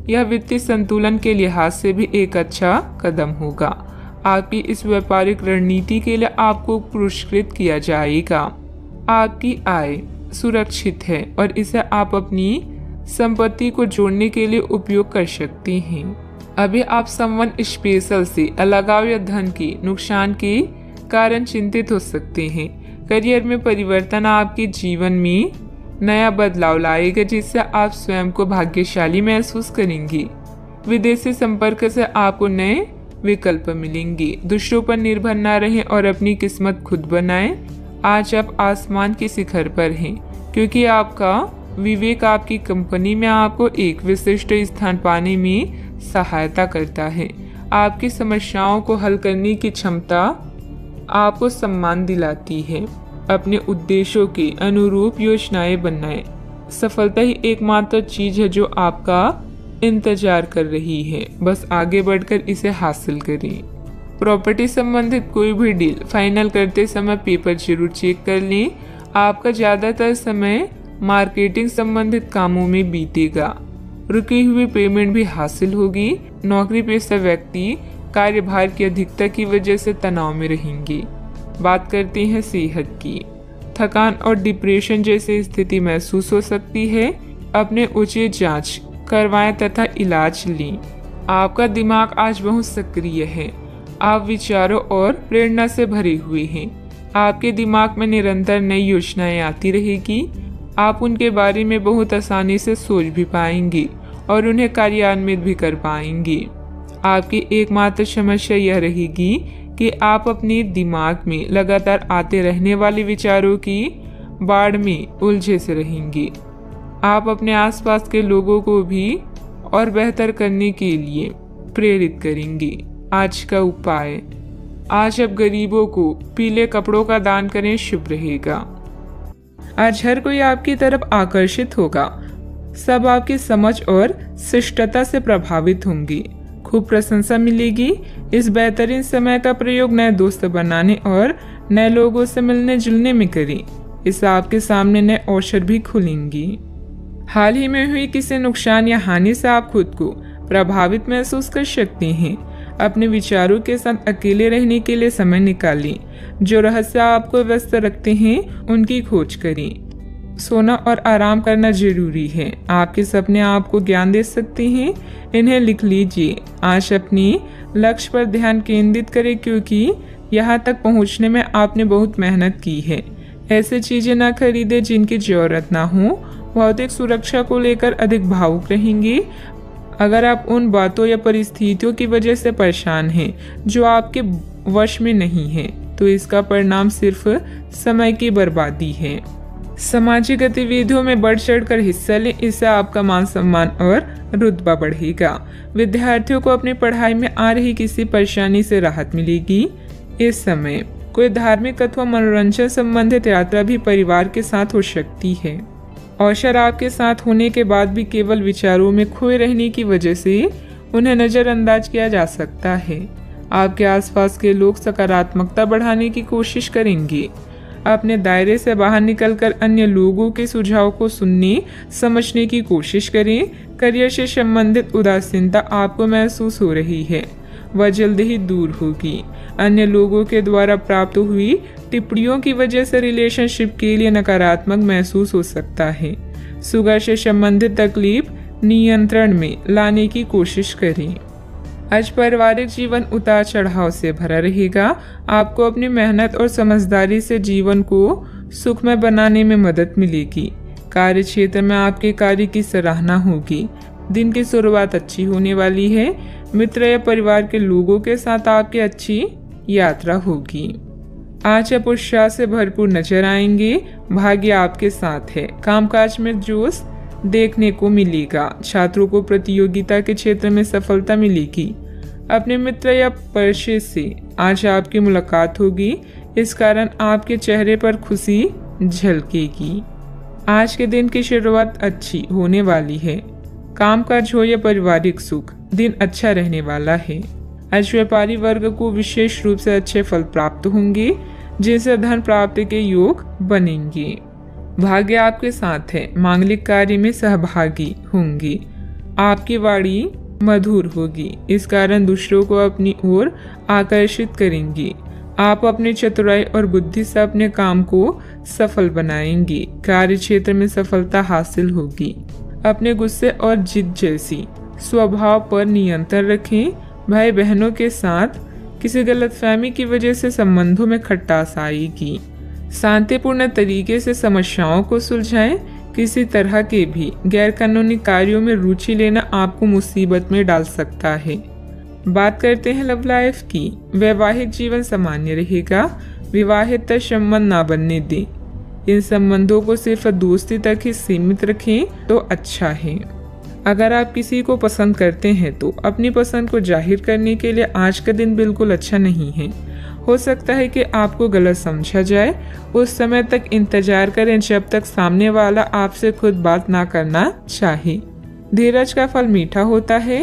यह वित्तीय संतुलन के लिहाज से भी एक अच्छा कदम होगा। आपकी इस व्यापारिक रणनीति के लिए आपको पुरस्कृत किया जाएगा। आपकी आय सुरक्षित है और इसे आप अपनी संपत्ति को जोड़ने के लिए उपयोग कर सकते हैं। अभी आप समवन स्पेशल से अलगाव या धन के नुकसान के कारण चिंतित हो सकते हैं। करियर में परिवर्तन आपके जीवन में नया बदलाव लाएगा जिससे आप स्वयं को भाग्यशाली महसूस करेंगे। विदेशी संपर्क से आपको नए विकल्प मिलेंगे। दूसरों पर निर्भर न रहें और अपनी किस्मत खुद बनाएं। आज आप आसमान के शिखर पर हैं क्योंकि आपका विवेक आपकी कंपनी में आपको एक विशिष्ट स्थान पाने में सहायता करता है। आपकी समस्याओं को हल करने की क्षमता आपको सम्मान दिलाती है। अपने उद्देश्यों के अनुरूप योजनाएं बनाएं। सफलता ही एकमात्र चीज है जो आपका इंतजार कर रही है, बस आगे बढ़कर इसे हासिल करें। प्रॉपर्टी संबंधित कोई भी डील फाइनल करते समय पेपर जरूर चेक कर लें। आपका ज्यादातर समय मार्केटिंग संबंधित कामों में बीतेगा। रुकी हुई पेमेंट भी हासिल होगी। नौकरी पेशा व्यक्ति कार्यभार की अधिकता की वजह से तनाव में रहेंगे। बात करते हैं सेहत की। थकान और डिप्रेशन जैसी स्थिति महसूस हो सकती है। अपने उचित जांच करवाएं तथा इलाज लें। आपका दिमाग आज बहुत सक्रिय है। आप विचारों और प्रेरणा से भरे हुए हैं। आपके दिमाग में निरंतर नई योजनाएं आती रहेगी। आप उनके बारे में बहुत आसानी से सोच भी पाएंगे और उन्हें कार्यान्वित भी कर पाएंगे। आपकी एकमात्र समस्या यह रहेगी कि आप अपने दिमाग में लगातार आते रहने वाले विचारों की बाढ़ में उलझे से रहेंगे। आप अपने आसपास के लोगों को भी और बेहतर करने के लिए प्रेरित करेंगे। आज का उपाय, आज आप गरीबों को पीले कपड़ों का दान करें, शुभ रहेगा। आज हर कोई आपकी तरफ आकर्षित होगा। सब आपकी समझ और शिष्टता से प्रभावित होंगे। खूब प्रशंसा मिलेगी। इस बेहतरीन समय का प्रयोग नए दोस्त बनाने और नए लोगों से मिलने जुलने में करें। इससे आपके सामने नए अवसर भी खुलेंगे। हाल ही में हुई किसी नुकसान या हानि से आप खुद को प्रभावित महसूस कर सकते हैं। अपने विचारों के साथ अकेले रहने के लिए समय निकालें। जो रहस्य आपको व्यस्त रखते हैं उनकी खोज करें। सोना और आराम करना जरूरी है। आपके सपने आपको ज्ञान दे सकते हैं, इन्हें लिख लीजिए। आज अपने लक्ष्य पर ध्यान केंद्रित करें क्योंकि यहाँ तक पहुँचने में आपने बहुत मेहनत की है। ऐसे चीजें ना खरीदें जिनकी जरूरत ना हो। भौतिक सुरक्षा को लेकर अधिक भावुक रहेंगे। अगर आप उन बातों या परिस्थितियों की वजह से परेशान हैं जो आपके वश में नहीं है तो इसका परिणाम सिर्फ समय की बर्बादी है। सामाजिक गतिविधियों में बढ़ चढ़कर हिस्सा लें, इससे आपका मान सम्मान और रुतबा बढ़ेगा। विद्यार्थियों को अपनी पढ़ाई में आ रही किसी परेशानी से राहत मिलेगी। इस समय कोई धार्मिक अथवा मनोरंजन संबंधित यात्रा भी परिवार के साथ हो सकती है। अवसर आपके साथ होने के बाद भी केवल विचारों में खोए रहने की वजह से उन्हें नजरअंदाज किया जा सकता है। आपके आसपास के लोग सकारात्मकता बढ़ाने की कोशिश करेंगे। अपने दायरे से बाहर निकलकर अन्य लोगों के सुझाव को सुनने समझने की कोशिश करें। करियर से संबंधित उदासीनता आपको महसूस हो रही है, वह जल्द ही दूर होगी। अन्य लोगों के द्वारा प्राप्त हुई टिप्पणियों की वजह से रिलेशनशिप के लिए नकारात्मक महसूस हो सकता है। शुगर से संबंधित तकलीफ नियंत्रण में लाने की कोशिश करें। आज पारिवारिक जीवन उतार चढ़ाव से भरा रहेगा। आपको अपनी मेहनत और समझदारी से जीवन को सुखमय बनाने में मदद मिलेगी। कार्य क्षेत्र में आपके कार्य की सराहना होगी। दिन की शुरुआत अच्छी होने वाली है। मित्र या परिवार के लोगों के साथ आपकी अच्छी यात्रा होगी। आज आप उत्साह से भरपूर नजर आएंगे। भाग्य आपके साथ है। कामकाज में जोश देखने को मिलेगा। छात्रों को प्रतियोगिता के क्षेत्र में सफलता मिलेगी। अपने मित्र या परिचित से आज आपकी मुलाकात होगी, इस कारण आपके चेहरे पर खुशी झलकेगी। आज के दिन की शुरुआत अच्छी होने वाली है। कामकाज हो या पारिवारिक सुख, दिन अच्छा रहने वाला है। आज व्यापारी वर्ग को विशेष रूप से अच्छे फल प्राप्त होंगे, जिनसे धन प्राप्ति के योग बनेंगे। भाग्य आपके साथ है। मांगलिक कार्य में सहभागी होंगे। आपकी वाणी मधुर होगी, इस कारण दूसरों को अपनी ओर आकर्षित करेंगी। आप अपनी चतुराई और बुद्धि से अपने काम को सफल बनाएंगे। कार्य क्षेत्र में सफलता हासिल होगी। अपने गुस्से और जिद जैसी स्वभाव पर नियंत्रण रखें। भाई बहनों के साथ किसी गलतफहमी की वजह से संबंधों में खटास आएगी। शांतिपूर्ण तरीके से समस्याओं को सुलझाएं। किसी तरह के भी गैरकानूनी कार्यों में रुचि लेना आपको मुसीबत में डाल सकता है। बात करते हैं लव लाइफ की। वैवाहिक जीवन सामान्य रहेगा। विवाहित संबंध ना बनने दें। इन संबंधों को सिर्फ दोस्ती तक ही सीमित रखें तो अच्छा है। अगर आप किसी को पसंद करते हैं तो अपनी पसंद को जाहिर करने के लिए आज का दिन बिल्कुल अच्छा नहीं है। हो सकता है कि आपको गलत समझा जाए। उस समय तक इंतजार करें जब तक सामने वाला आपसे खुद बात ना करना चाहे। धीरज का फल मीठा होता है।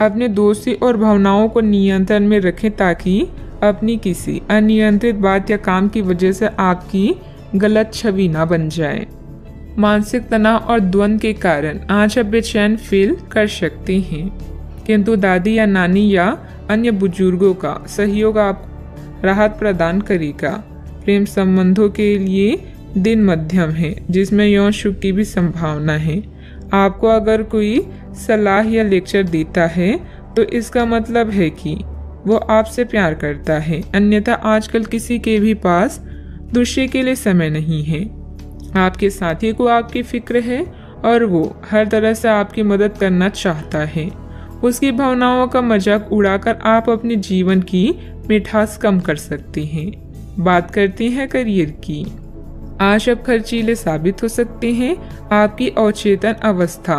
अपने दोस्ती और भावनाओं को नियंत्रण में रखें ताकि अपनी किसी अनियंत्रित बात या काम की वजह से आपकी गलत छवि ना बन जाए। मानसिक तनाव और द्वंद्व के कारण आज आप बेचैन फील कर सकते हैं, किंतु दादी या नानी या अन्य बुजुर्गों का सहयोग आपको राहत प्रदान करेगा। प्रेम संबंधों के लिए दिन मध्यम है, जिसमें यौन सुख की भी संभावना है। आपको अगर कोई सलाह या लेक्चर देता है तो इसका मतलब है कि वो आपसे प्यार करता है, अन्यथा आजकल किसी के भी पास दूसरे के लिए समय नहीं है। आपके साथी को आपकी फिक्र है और वो हर तरह से आपकी मदद करना चाहता है। उसकी भावनाओं का मजाक उड़ाकर आप अपने जीवन की मिठास कम कर सकते हैं। बात करते हैं करियर की। आज आप खर्चीले साबित हो सकते हैं। आपकी अवचेतन अवस्था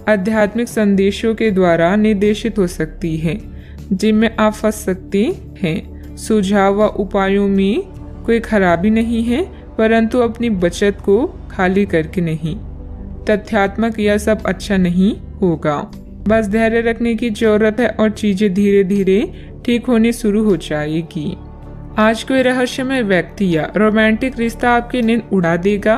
आध्यात्मिक संदेशों के द्वारा निर्देशित हो सकती है, जिनमें आप फंस सकते हैं। सुझाव व उपायों में कोई खराबी नहीं है, परंतु अपनी बचत को खाली करके नहीं। तथ्यात्मक यह सब अच्छा नहीं होगा। बस धैर्य रखने की जरूरत है और चीजें धीरे धीरे ठीक होनी शुरू हो जाएगी। आज कोई रहस्यमय व्यक्ति या रोमांटिक रिश्ता आपकी नींद उड़ा देगा।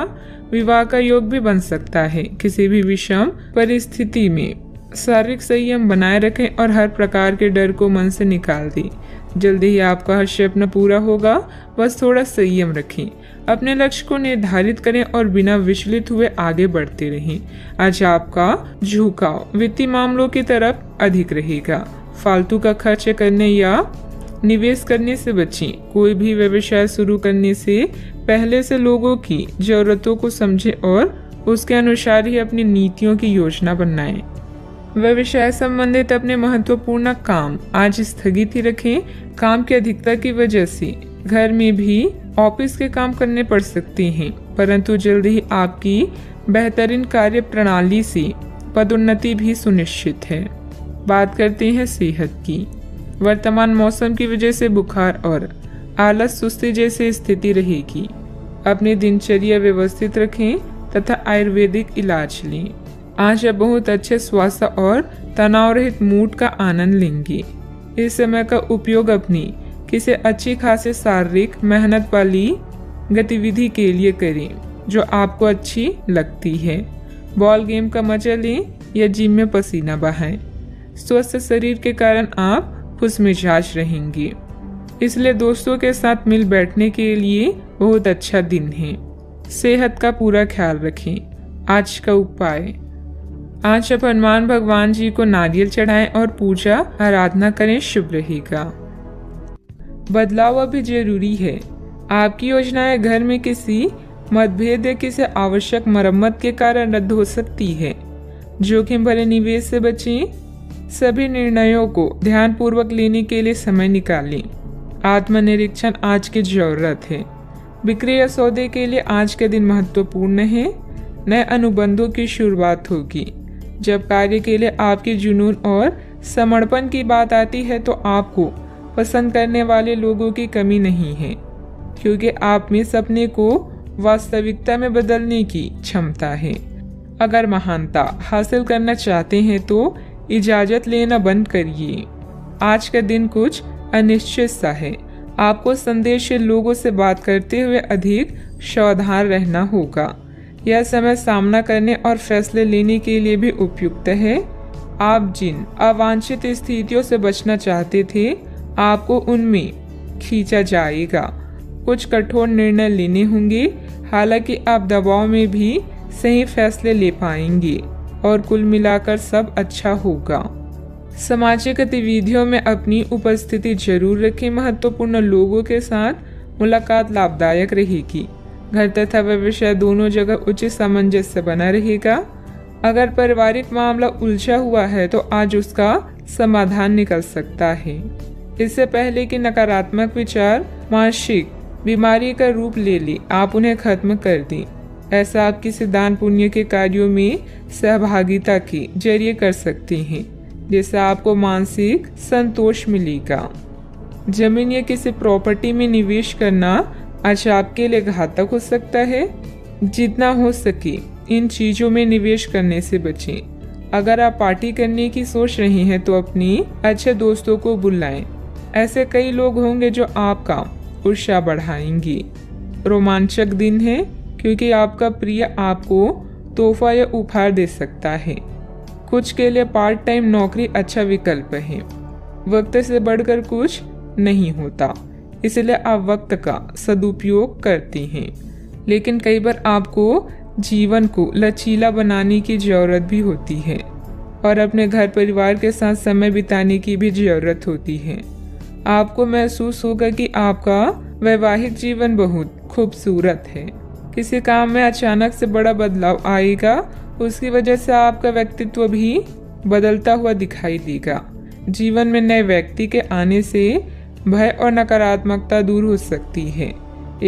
विवाह का योग भी बन सकता है। किसी भी विषम परिस्थिति में शारीरिक संयम बनाए रखें और हर प्रकार के डर को मन से निकाल दें। जल्दी ही आपका हर सपना पूरा होगा, बस थोड़ा संयम रखें। अपने लक्ष्य को निर्धारित करें और बिना विचलित हुए आगे बढ़ते रहें। आज आपका झुकाव वित्तीय मामलों की तरफ अधिक रहेगा। फालतू का खर्च करने या निवेश करने से बचें। कोई भी व्यवसाय शुरू करने से पहले से लोगों की जरूरतों को समझें और उसके अनुसार ही अपनी नीतियों की योजना बनाएं। व्यवसाय संबंधित अपने महत्वपूर्ण काम आज स्थगित ही रखें। काम की अधिकता की वजह से घर में भी ऑफिस के काम करने पड़ सकते हैं, परंतु जल्द ही आपकी बेहतरीन कार्य प्रणाली से पदोन्नति भी सुनिश्चित है। बात करते हैं सेहत की। वर्तमान मौसम की वजह से बुखार और आलस सुस्ती जैसी स्थिति रहेगी। अपनी दिनचर्या व्यवस्थित रखें तथा आयुर्वेदिक इलाज लें। आज आप बहुत अच्छे स्वास्थ्य और तनाव रहित मूड का आनंद लेंगे। इस समय का उपयोग अपनी किसी अच्छी खासी शारीरिक मेहनत वाली गतिविधि के लिए करें जो आपको अच्छी लगती है। बॉल गेम का मजा लें या जिम में पसीना बहाएं। स्वस्थ शरीर के कारण आप खुशमिजाज रहेंगे, इसलिए दोस्तों के साथ मिल बैठने के लिए बहुत अच्छा दिन है। सेहत का पूरा ख्याल रखें। आज का उपाय, आज आप हनुमान भगवान जी को नारियल चढ़ाएं और पूजा आराधना करें, शुभ रहेगा। बदलाव अभी जरूरी है। आपकी योजनाएं घर में किसी मतभेद या किसी आवश्यक मरम्मत के कारण रद्द हो सकती है। जोखिम भरे निवेश से बचें। सभी निर्णयों को ध्यानपूर्वक लेने के लिए समय निकालें। आत्मनिरीक्षण आज की जरूरत है। बिक्री या सौदे के लिए आज के दिन महत्वपूर्ण है। नए अनुबंधों की शुरुआत होगी। जब कार्य के लिए आपके जुनून और समर्पण की बात आती है तो आपको पसंद करने वाले लोगों की कमी नहीं है, क्योंकि आप में सपने को वास्तविकता में बदलने की क्षमता है। अगर महानता हासिल करना चाहते हैं तो इजाजत लेना बंद करिए। आज का दिन कुछ अनिश्चित सा है। आपको संदेहशील लोगों से बात करते हुए अधिक सावधान रहना होगा। यह समय सामना करने और फैसले लेने के लिए भी उपयुक्त है। आप जिन अवांछित स्थितियों से बचना चाहते थे, आपको उनमें खींचा जाएगा। कुछ कठोर निर्णय लेने होंगे, हालांकि आप दबाव में भी सही फैसले ले पाएंगे और कुल मिलाकर सब अच्छा होगा। सामाजिक गतिविधियों में अपनी उपस्थिति जरूर रखें। महत्वपूर्ण लोगों के साथ मुलाकात लाभदायक रहेगी। घर तथा व्यवसाय दोनों जगह उचित सामंजस्य बना रहेगा। अगर पारिवारिक मामला उलझा हुआ है तो आज उसका समाधान निकल सकता है। इससे पहले कि नकारात्मक विचार मानसिक बीमारी का रूप ले ले, आप उन्हें खत्म कर दें। ऐसा आप किसी दान पुण्य के कार्यों में सहभागिता के जरिए कर सकते हैं, जिससे आपको मानसिक संतोष मिलेगा। जमीन या किसी प्रॉपर्टी में निवेश करना आज आपके लिए घातक हो सकता है। जितना हो सके इन चीजों में निवेश करने से बचें। अगर आप पार्टी करने की सोच रहे हैं तो अपनी अच्छे दोस्तों को बुलाएं। ऐसे कई लोग होंगे जो आपका उत्साह बढ़ाएंगे। रोमांचक दिन है, क्योंकि आपका प्रिय आपको तोहफा या उपहार दे सकता है। कुछ के लिए पार्ट टाइम नौकरी अच्छा विकल्प है। वक्त से बढ़कर कुछ नहीं होता, इसलिए आप वक्त का सदुपयोग करते हैं। लेकिन कई बार आपको जीवन को लचीला बनाने की जरूरत भी होती है और अपने घर परिवार के साथ समय बिताने की भी जरूरत होती है। आपको महसूस होगा कि आपका वैवाहिक जीवन बहुत खूबसूरत है। किसी काम में अचानक से बड़ा बदलाव आएगा, उसकी वजह से आपका व्यक्तित्व भी बदलता हुआ दिखाई देगा। जीवन में नए व्यक्ति के आने से भय और नकारात्मकता दूर हो सकती है।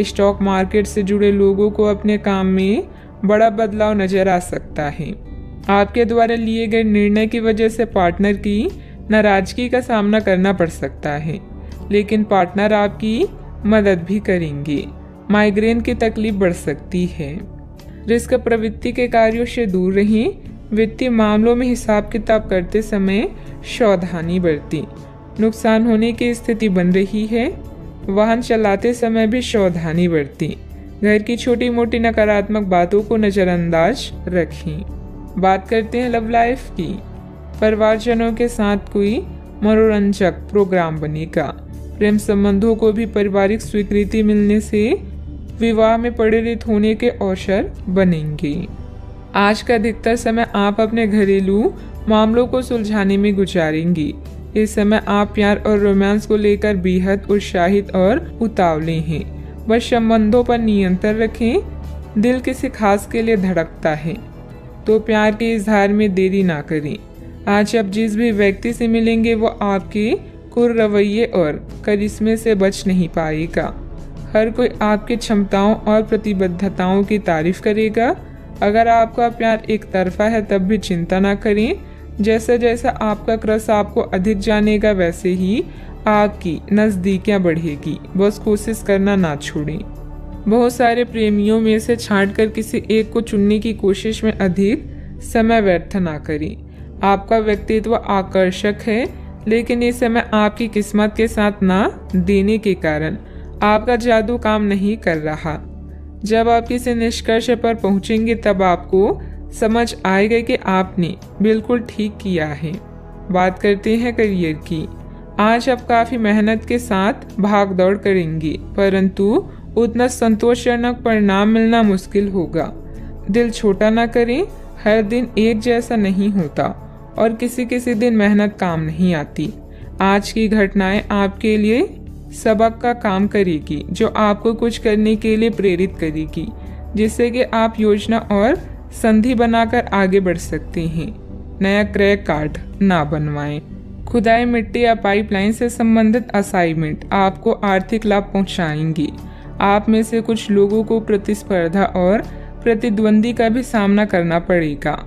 स्टॉक मार्केट से जुड़े लोगों को अपने काम में बड़ा बदलाव नजर आ सकता है। आपके द्वारा लिए गए निर्णय की वजह से पार्टनर की नाराजगी का सामना करना पड़ सकता है, लेकिन पार्टनर आपकी मदद भी करेंगे। माइग्रेन की तकलीफ बढ़ सकती है। रिस्क प्रवृत्ति के कार्यों से दूर रहें। वित्तीय मामलों में हिसाब किताब करते समय सावधानी बरतें। नुकसान होने की स्थिति बन रही है। वाहन चलाते समय भी सावधानी बरतें। घर की छोटी मोटी नकारात्मक बातों को नजरअंदाज रखें। बात करते हैं लव लाइफ की। परिवारजनों के साथ कोई मनोरंजक प्रोग्राम बनेगा। प्रेम संबंधों को भी पारिवारिक स्वीकृति मिलने से विवाह में परिणत होने के अवसर बनेंगे। आज का अधिकतर समय आप अपने घरेलू मामलों को सुलझाने में गुजारेंगे। इस समय आप प्यार और रोमांस को लेकर बेहद उत्साहित और उतावले हैं। बस संबंधों पर नियंत्रण रखें। दिल किसी खास के लिए धड़कता है तो प्यार के इजहार में देरी ना करें। आज आप जिस भी व्यक्ति से मिलेंगे वो आपके कुर रवैये और करिश्मे से बच नहीं पाएगा। हर कोई आपकी क्षमताओं और प्रतिबद्धताओं की तारीफ करेगा। अगर आपका प्यार एक तरफा है तब भी चिंता ना करें। जैसे जैसा आपका क्रश आपको अधिक जानेगा वैसे ही आपकी नजदीकियां बढ़ेगी। बस कोशिश करना ना छोड़ें। बहुत सारे प्रेमियों में से छांटकर किसी एक को चुनने की कोशिश में अधिक समय व्यर्थ ना करें। आपका व्यक्तित्व आकर्षक है, लेकिन इस समय आपकी किस्मत के साथ ना देने के कारण आपका जादू काम नहीं कर रहा। जब आप किसी निष्कर्ष पर पहुंचेंगे तब आपको समझ आएगा कि आपने बिल्कुल ठीक किया है। बात करते हैं करियर की। आज आप काफी मेहनत के साथ भाग दौड़ करेंगे, परंतु उतना संतोषजनक परिणाम मिलना मुश्किल होगा। दिल छोटा ना करें। हर दिन एक जैसा नहीं होता और किसी किसी दिन मेहनत काम नहीं आती। आज की घटनाएं आपके लिए सबक का काम करेगी, जो आपको कुछ करने के लिए प्रेरित करेगी, जिससे कि आप योजना और संधि बनाकर आगे बढ़ सकते हैं। नया क्रैक कार्ड ना बनवाएं। खुदाई मिट्टी या पाइपलाइन से संबंधित असाइनमेंट आपको आर्थिक लाभ पहुंचाएंगी। आप में से कुछ लोगों को प्रतिस्पर्धा और प्रतिद्वंदी का भी सामना करना पड़ेगा।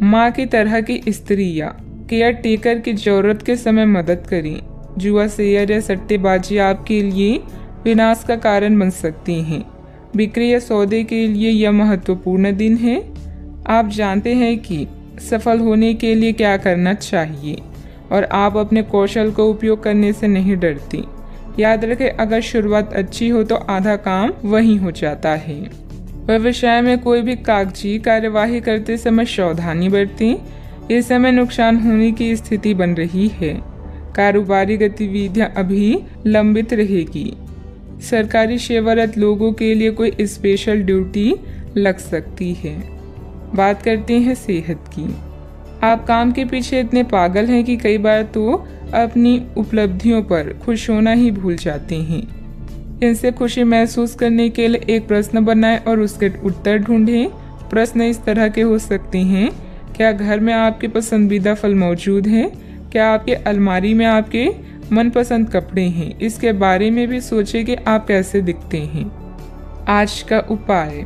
माँ की तरह की स्त्री या केयर टेकर की जरूरत के समय मदद करें। जुआ, शेयर या सट्टेबाजी आपके लिए विनाश का कारण बन सकती हैं। बिक्री या सौदे के लिए यह महत्वपूर्ण दिन है। आप जानते हैं कि सफल होने के लिए क्या करना चाहिए और आप अपने कौशल को उपयोग करने से नहीं डरती। याद रखें, अगर शुरुआत अच्छी हो तो आधा काम वहीं हो जाता है। व्यवसाय में कोई भी कागजी कार्यवाही करते समय सावधानी बरतें। इस समय नुकसान होने की स्थिति बन रही है। कारोबारी गतिविधियां अभी लंबित रहेगी। सरकारी सेवारत लोगों के लिए कोई स्पेशल ड्यूटी लग सकती है। बात करते हैं सेहत की। आप काम के पीछे इतने पागल हैं कि कई बार तो अपनी उपलब्धियों पर खुश होना ही भूल जाते हैं। इनसे खुशी महसूस करने के लिए एक प्रश्न बनाएं और उसके उत्तर ढूंढें। प्रश्न इस तरह के हो सकते हैं: क्या घर में आपके पसंदीदा फल मौजूद हैं? क्या आपके अलमारी में आपके मनपसंद कपड़े हैं? इसके बारे में भी सोचें कि आप कैसे दिखते हैं। आज का उपाय: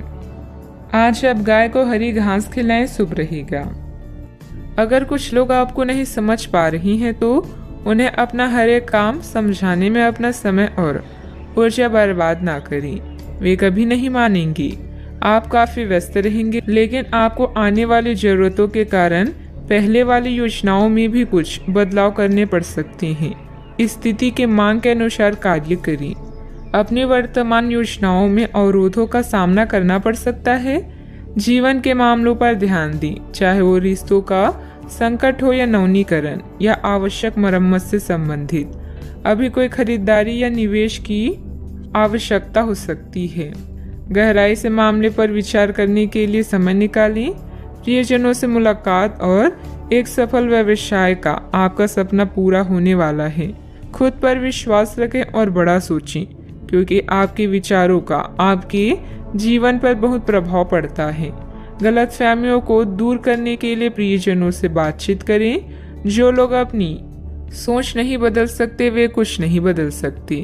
आज आप गाय को हरी घास खिलाएं, शुभ रहेगा। अगर कुछ लोग आपको नहीं समझ पा रही हैं तो उन्हें अपना हर एक काम समझाने में अपना समय और ऊर्जा बर्बाद ना करें। वे कभी नहीं मानेंगी। आप काफी व्यस्त रहेंगे, लेकिन आपको आने वाली जरूरतों के कारण पहले वाली योजनाओं में भी कुछ बदलाव करने पड़ सकते हैं। स्थिति के मांग के अनुसार कार्य करें। अपनी वर्तमान योजनाओं में अवरोधों का सामना करना पड़ सकता है। जीवन के मामलों पर ध्यान दें, चाहे वो रिश्तों का संकट हो या नवीनीकरण या आवश्यक मरम्मत से संबंधित। अभी कोई खरीदारी या निवेश की आवश्यकता हो सकती है। गहराई से मामले पर विचार करने के लिए समय निकालें। प्रियजनों से मुलाकात और एक सफल व्यवसाय का आपका सपना पूरा होने वाला है। खुद पर विश्वास रखें और बड़ा सोचें, क्योंकि आपके विचारों का आपके जीवन पर बहुत प्रभाव पड़ता है। गलतफहमियों को दूर करने के लिए प्रियजनों से बातचीत करें। जो लोग अपनी सोच नहीं बदल सकते वे कुछ नहीं बदल सकते।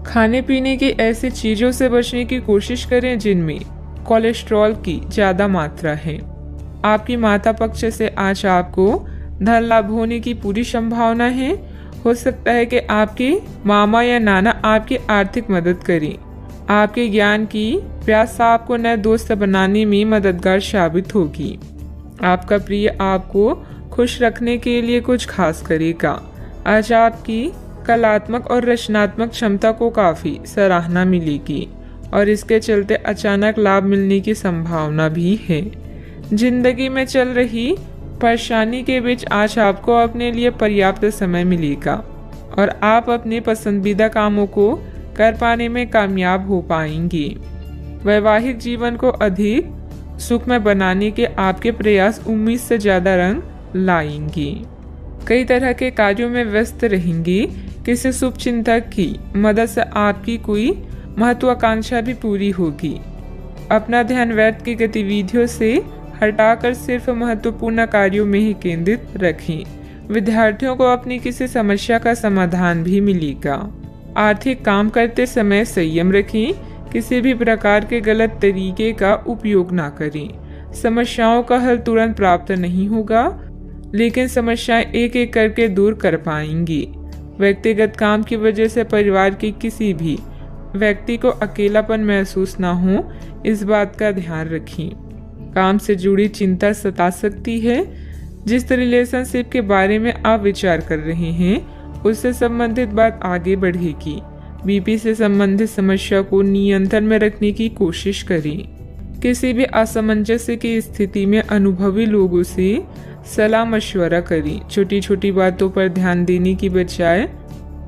खाने पीने की ऐसी चीजों से बचने की कोशिश करें जिनमें कोलेस्ट्रॉल की ज्यादा मात्रा है। आपकी माता पक्ष से आज आपको धन लाभ होने की पूरी संभावना है। हो सकता है कि आपके मामा या नाना आपकी आर्थिक मदद करें। आपके ज्ञान की प्यास आपको नए दोस्त बनाने में मददगार साबित होगी। आपका प्रिय आपको खुश रखने के लिए कुछ खास करेगा। आज आपकी कलात्मक और रचनात्मक क्षमता को काफी सराहना मिलेगी और इसके चलते अचानक लाभ मिलने की संभावना भी है। जिंदगी में चल रही परेशानी के बीच आज आपको अपने लिए पर्याप्त समय मिलेगा और आप अपने पसंदीदा कामों को कर पाने में कामयाब हो पाएंगे। वैवाहिक जीवन को अधिक सुखमय बनाने के आपके प्रयास उम्मीद से ज्यादा रंग लाएंगे। कई तरह के कार्यों में व्यस्त रहेंगे। किसी शुभ चिंतक की मदद से आपकी कोई महत्वाकांक्षा भी पूरी होगी। अपना ध्यान व्यर्थ की गतिविधियों से हटाकर सिर्फ महत्वपूर्ण कार्यों में ही केंद्रित रखें। विद्यार्थियों को अपनी किसी समस्या का समाधान भी मिलेगा। आर्थिक काम करते समय संयम रखें। किसी भी प्रकार के गलत तरीके का उपयोग ना करें। समस्याओं का हल तुरंत प्राप्त नहीं होगा, लेकिन समस्याएं एक एक करके दूर कर पाएंगी। व्यक्तिगत काम की वजह से परिवार के किसी भी व्यक्ति को अकेलापन महसूस ना हो, इस बात का ध्यान रखें। काम से जुड़ी चिंता सता सकती है। जिस रिलेशनशिप के बारे में आप विचार कर रहे हैं उससे संबंधित बात आगे बढ़ेगी। बीपी से संबंधित समस्या को नियंत्रण में रखने की कोशिश करें। किसी भी असमंजस्य की स्थिति में अनुभवी लोगों से सलाह मशवरा करें। छोटी छोटी बातों पर ध्यान देने की बजाय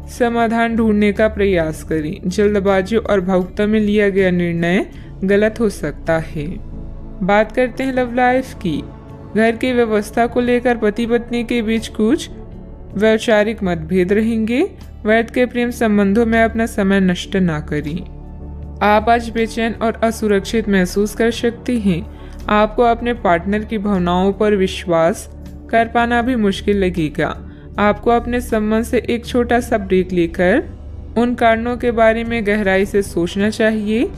समाधान ढूंढने का प्रयास करें। जल्दबाजी और भावुकता में लिया गया निर्णय गलत हो सकता है। बात करते हैं लव लाइफ की। घर की व्यवस्था को लेकर पति पत्नी के बीच कुछ वैचारिक मतभेद रहेंगे। व्यर्थ के प्रेम संबंधों में अपना समय नष्ट ना करें। आप आज बेचैन और असुरक्षित महसूस कर सकती हैं। आपको अपने पार्टनर की भावनाओं पर विश्वास कर पाना भी मुश्किल लगेगा। आपको अपने संबंध से एक छोटा सा ब्रेक लेकर उन कारणों के बारे में गहराई से सोचना चाहिए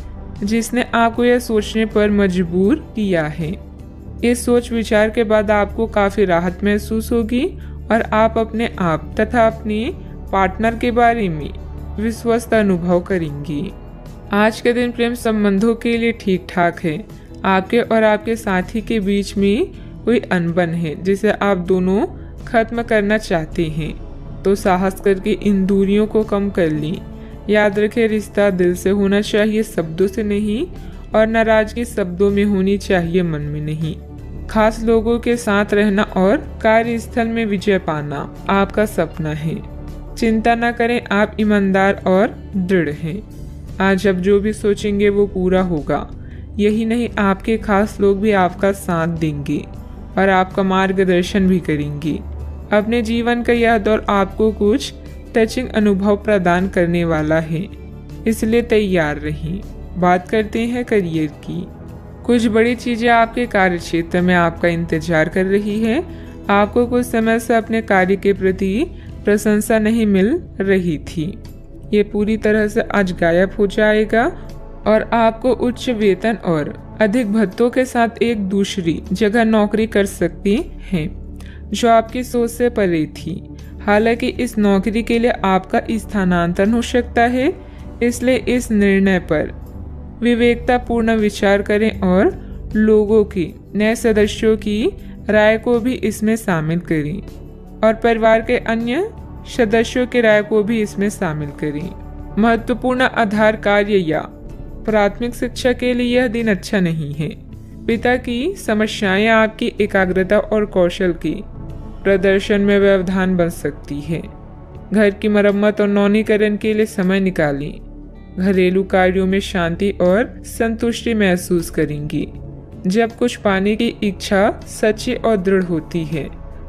जिसने आपको यह सोचने पर मजबूर किया है। इस सोच विचार के बाद आपको काफी राहत महसूस होगी और आप अपने आप तथा अपने पार्टनर के बारे में विश्वस्त अनुभव करेंगी। आज के दिन प्रेम संबंधों के लिए ठीक ठाक है। आपके और आपके साथी के बीच में कोई अनबन है जिसे आप दोनों खत्म करना चाहते हैं, तो साहस करके इन दूरियों को कम कर लें। याद रखें, रिश्ता दिल से होना चाहिए, शब्दों से नहीं, और नाराजगी शब्दों में होनी चाहिए, मन में नहीं। खास लोगों के साथ रहना और कार्यस्थल में विजय पाना आपका सपना है। चिंता न करें, आप ईमानदार और दृढ़ हैं। आज आप जो भी सोचेंगे वो पूरा होगा। यही नहीं, आपके खास लोग भी आपका साथ देंगे और आपका मार्गदर्शन भी करेंगे। अपने जीवन का यह दौर आपको कुछ टचिंग अनुभव प्रदान करने वाला है, इसलिए तैयार रहें। बात करते हैं करियर की। कुछ बड़ी चीजें आपके कार्य क्षेत्र में आपका इंतजार कर रही है। आपको कुछ समय से अपने कार्य के प्रति प्रशंसा नहीं मिल रही थी, ये पूरी तरह से आज गायब हो जाएगा और आपको उच्च वेतन और अधिक भत्तों के साथ एक दूसरी जगह नौकरी कर सकती हैं, जो आपकी सोच से परे थी। हालांकि इस नौकरी के लिए आपका स्थानांतरण हो सकता है, इसलिए इस निर्णय पर विवेकतापूर्ण विचार करें और लोगों की, नए सदस्यों की राय को भी इसमें शामिल करें और परिवार के अन्य सदस्यों की राय को भी इसमें शामिल करें। महत्वपूर्ण आधार कार्य या प्राथमिक शिक्षा के लिए यह दिन अच्छा नहीं है। पिता की समस्याएं आपकी एकाग्रता और कौशल की प्रदर्शन में व्यवधान बन सकती है। घर की मरम्मत और नवीनीकरण के लिए समय निकालें। घरेलू कार्यों में शांति और संतुष्टि महसूस करेंगी। जब कुछ पाने की इच्छा सच्ची और दृढ़ होती है,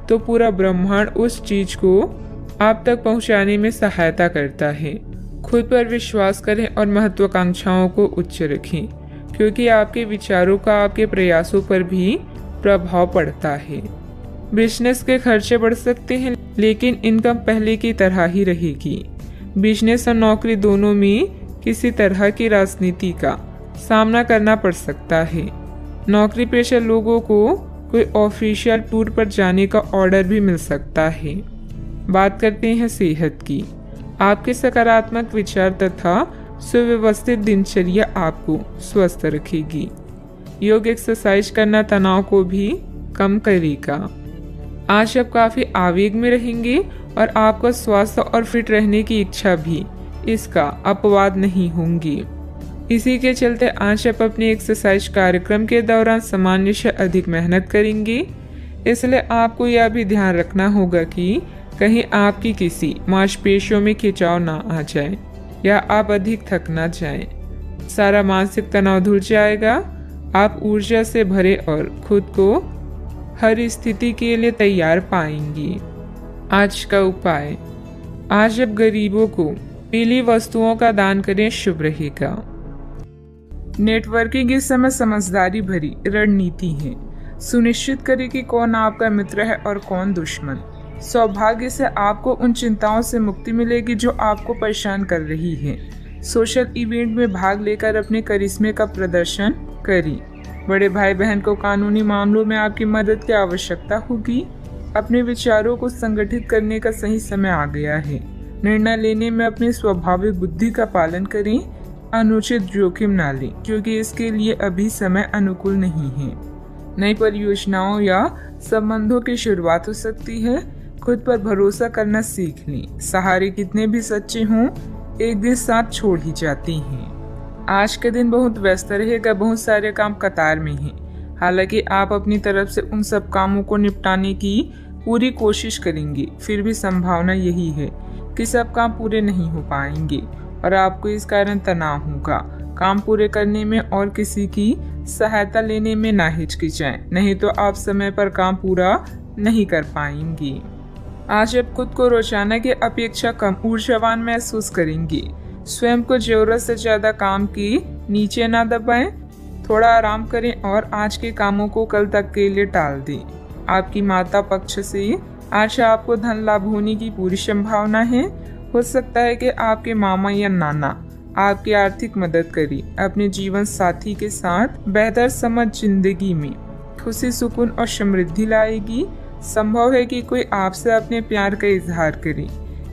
तो पूरा ब्रह्मांड उस चीज को आप तक पहुंचाने में सहायता करता है। खुद पर विश्वास करें और महत्वाकांक्षाओं को उच्च रखें, क्योंकि आपके विचारों का आपके प्रयासों पर भी प्रभाव पड़ता है। बिजनेस के खर्चे बढ़ सकते हैं, लेकिन इनकम पहले की तरह ही रहेगी। बिजनेस और नौकरी दोनों में किसी तरह की राजनीति का सामना करना पड़ सकता है। नौकरी पेशा लोगों को कोई ऑफिशियल टूर पर जाने का ऑर्डर भी मिल सकता है। बात करते हैं सेहत की। आपके सकारात्मक विचार तथा सुव्यवस्थित दिनचर्या आपको स्वस्थ रखेगी। योग एक्सरसाइज करना तनाव को भी कम करेगा। आज आप काफी आवेग में रहेंगे और आपका स्वास्थ्य और फिट रहने की इच्छा भी इसका अपवाद नहीं होंगी। इसी के चलते आज आप अपने एक्सरसाइज कार्यक्रम के दौरान सामान्य से अधिक मेहनत करेंगे। इसलिए आपको यह भी ध्यान रखना होगा कि कहीं आपकी किसी मांसपेशियों में खिंचाव ना आ जाए या आप अधिक थक ना जाएं। सारा मानसिक तनाव धुल जाएगा। आप ऊर्जा से भरे और खुद को हर स्थिति के लिए तैयार पाएंगी। आज का उपाय, आज आप गरीबों को पीली वस्तुओं का दान करें, शुभ रहेगा। नेटवर्किंग इस समय समझदारी भरी रणनीति है। सुनिश्चित करें कि कौन आपका मित्र है और कौन दुश्मन। सौभाग्य से आपको उन चिंताओं से मुक्ति मिलेगी जो आपको परेशान कर रही है। सोशल इवेंट में भाग लेकर अपने करिश्मे का प्रदर्शन करें। बड़े भाई बहन को कानूनी मामलों में आपकी मदद की आवश्यकता होगी। अपने विचारों को संगठित करने का सही समय आ गया है। निर्णय लेने में अपनी स्वाभाविक बुद्धि का पालन करें। अनुचित जोखिम न लें, क्योंकि इसके लिए अभी समय अनुकूल नहीं है। नई परियोजनाओं या संबंधों की शुरुआत हो सकती है। खुद पर भरोसा करना सीख लें। सहारे कितने भी सच्चे हों, एक दिन साथ छोड़ ही जाते हैं। आज के दिन बहुत व्यस्त रहेगा। बहुत सारे काम कतार में हैं। हालांकि आप अपनी तरफ से उन सब कामों को निपटाने की पूरी कोशिश करेंगे, फिर भी संभावना यही है कि सब काम पूरे नहीं हो पाएंगे और आपको इस कारण तनाव होगा। काम पूरे करने में और किसी की सहायता लेने में ना हिचकिचाएं, नहीं तो आप समय पर काम पूरा नहीं कर पाएंगे। आज आप खुद को रोजाना की अपेक्षा कम ऊर्जावान महसूस करेंगे। स्वयं को जरूरत से ज्यादा काम की नीचे ना दबाएं। थोड़ा आराम करें और आज के कामों को कल तक के लिए टाल दें। आपकी माता पक्ष से आज आपको धन लाभ होने की पूरी संभावना है। हो सकता है कि आपके मामा या नाना आपकी आर्थिक मदद करें। अपने जीवन साथी के साथ बेहतर समझ जिंदगी में खुशी, सुकून और समृद्धि लाएगी। संभव है कि कोई आपसे अपने प्यार का इजहार करे।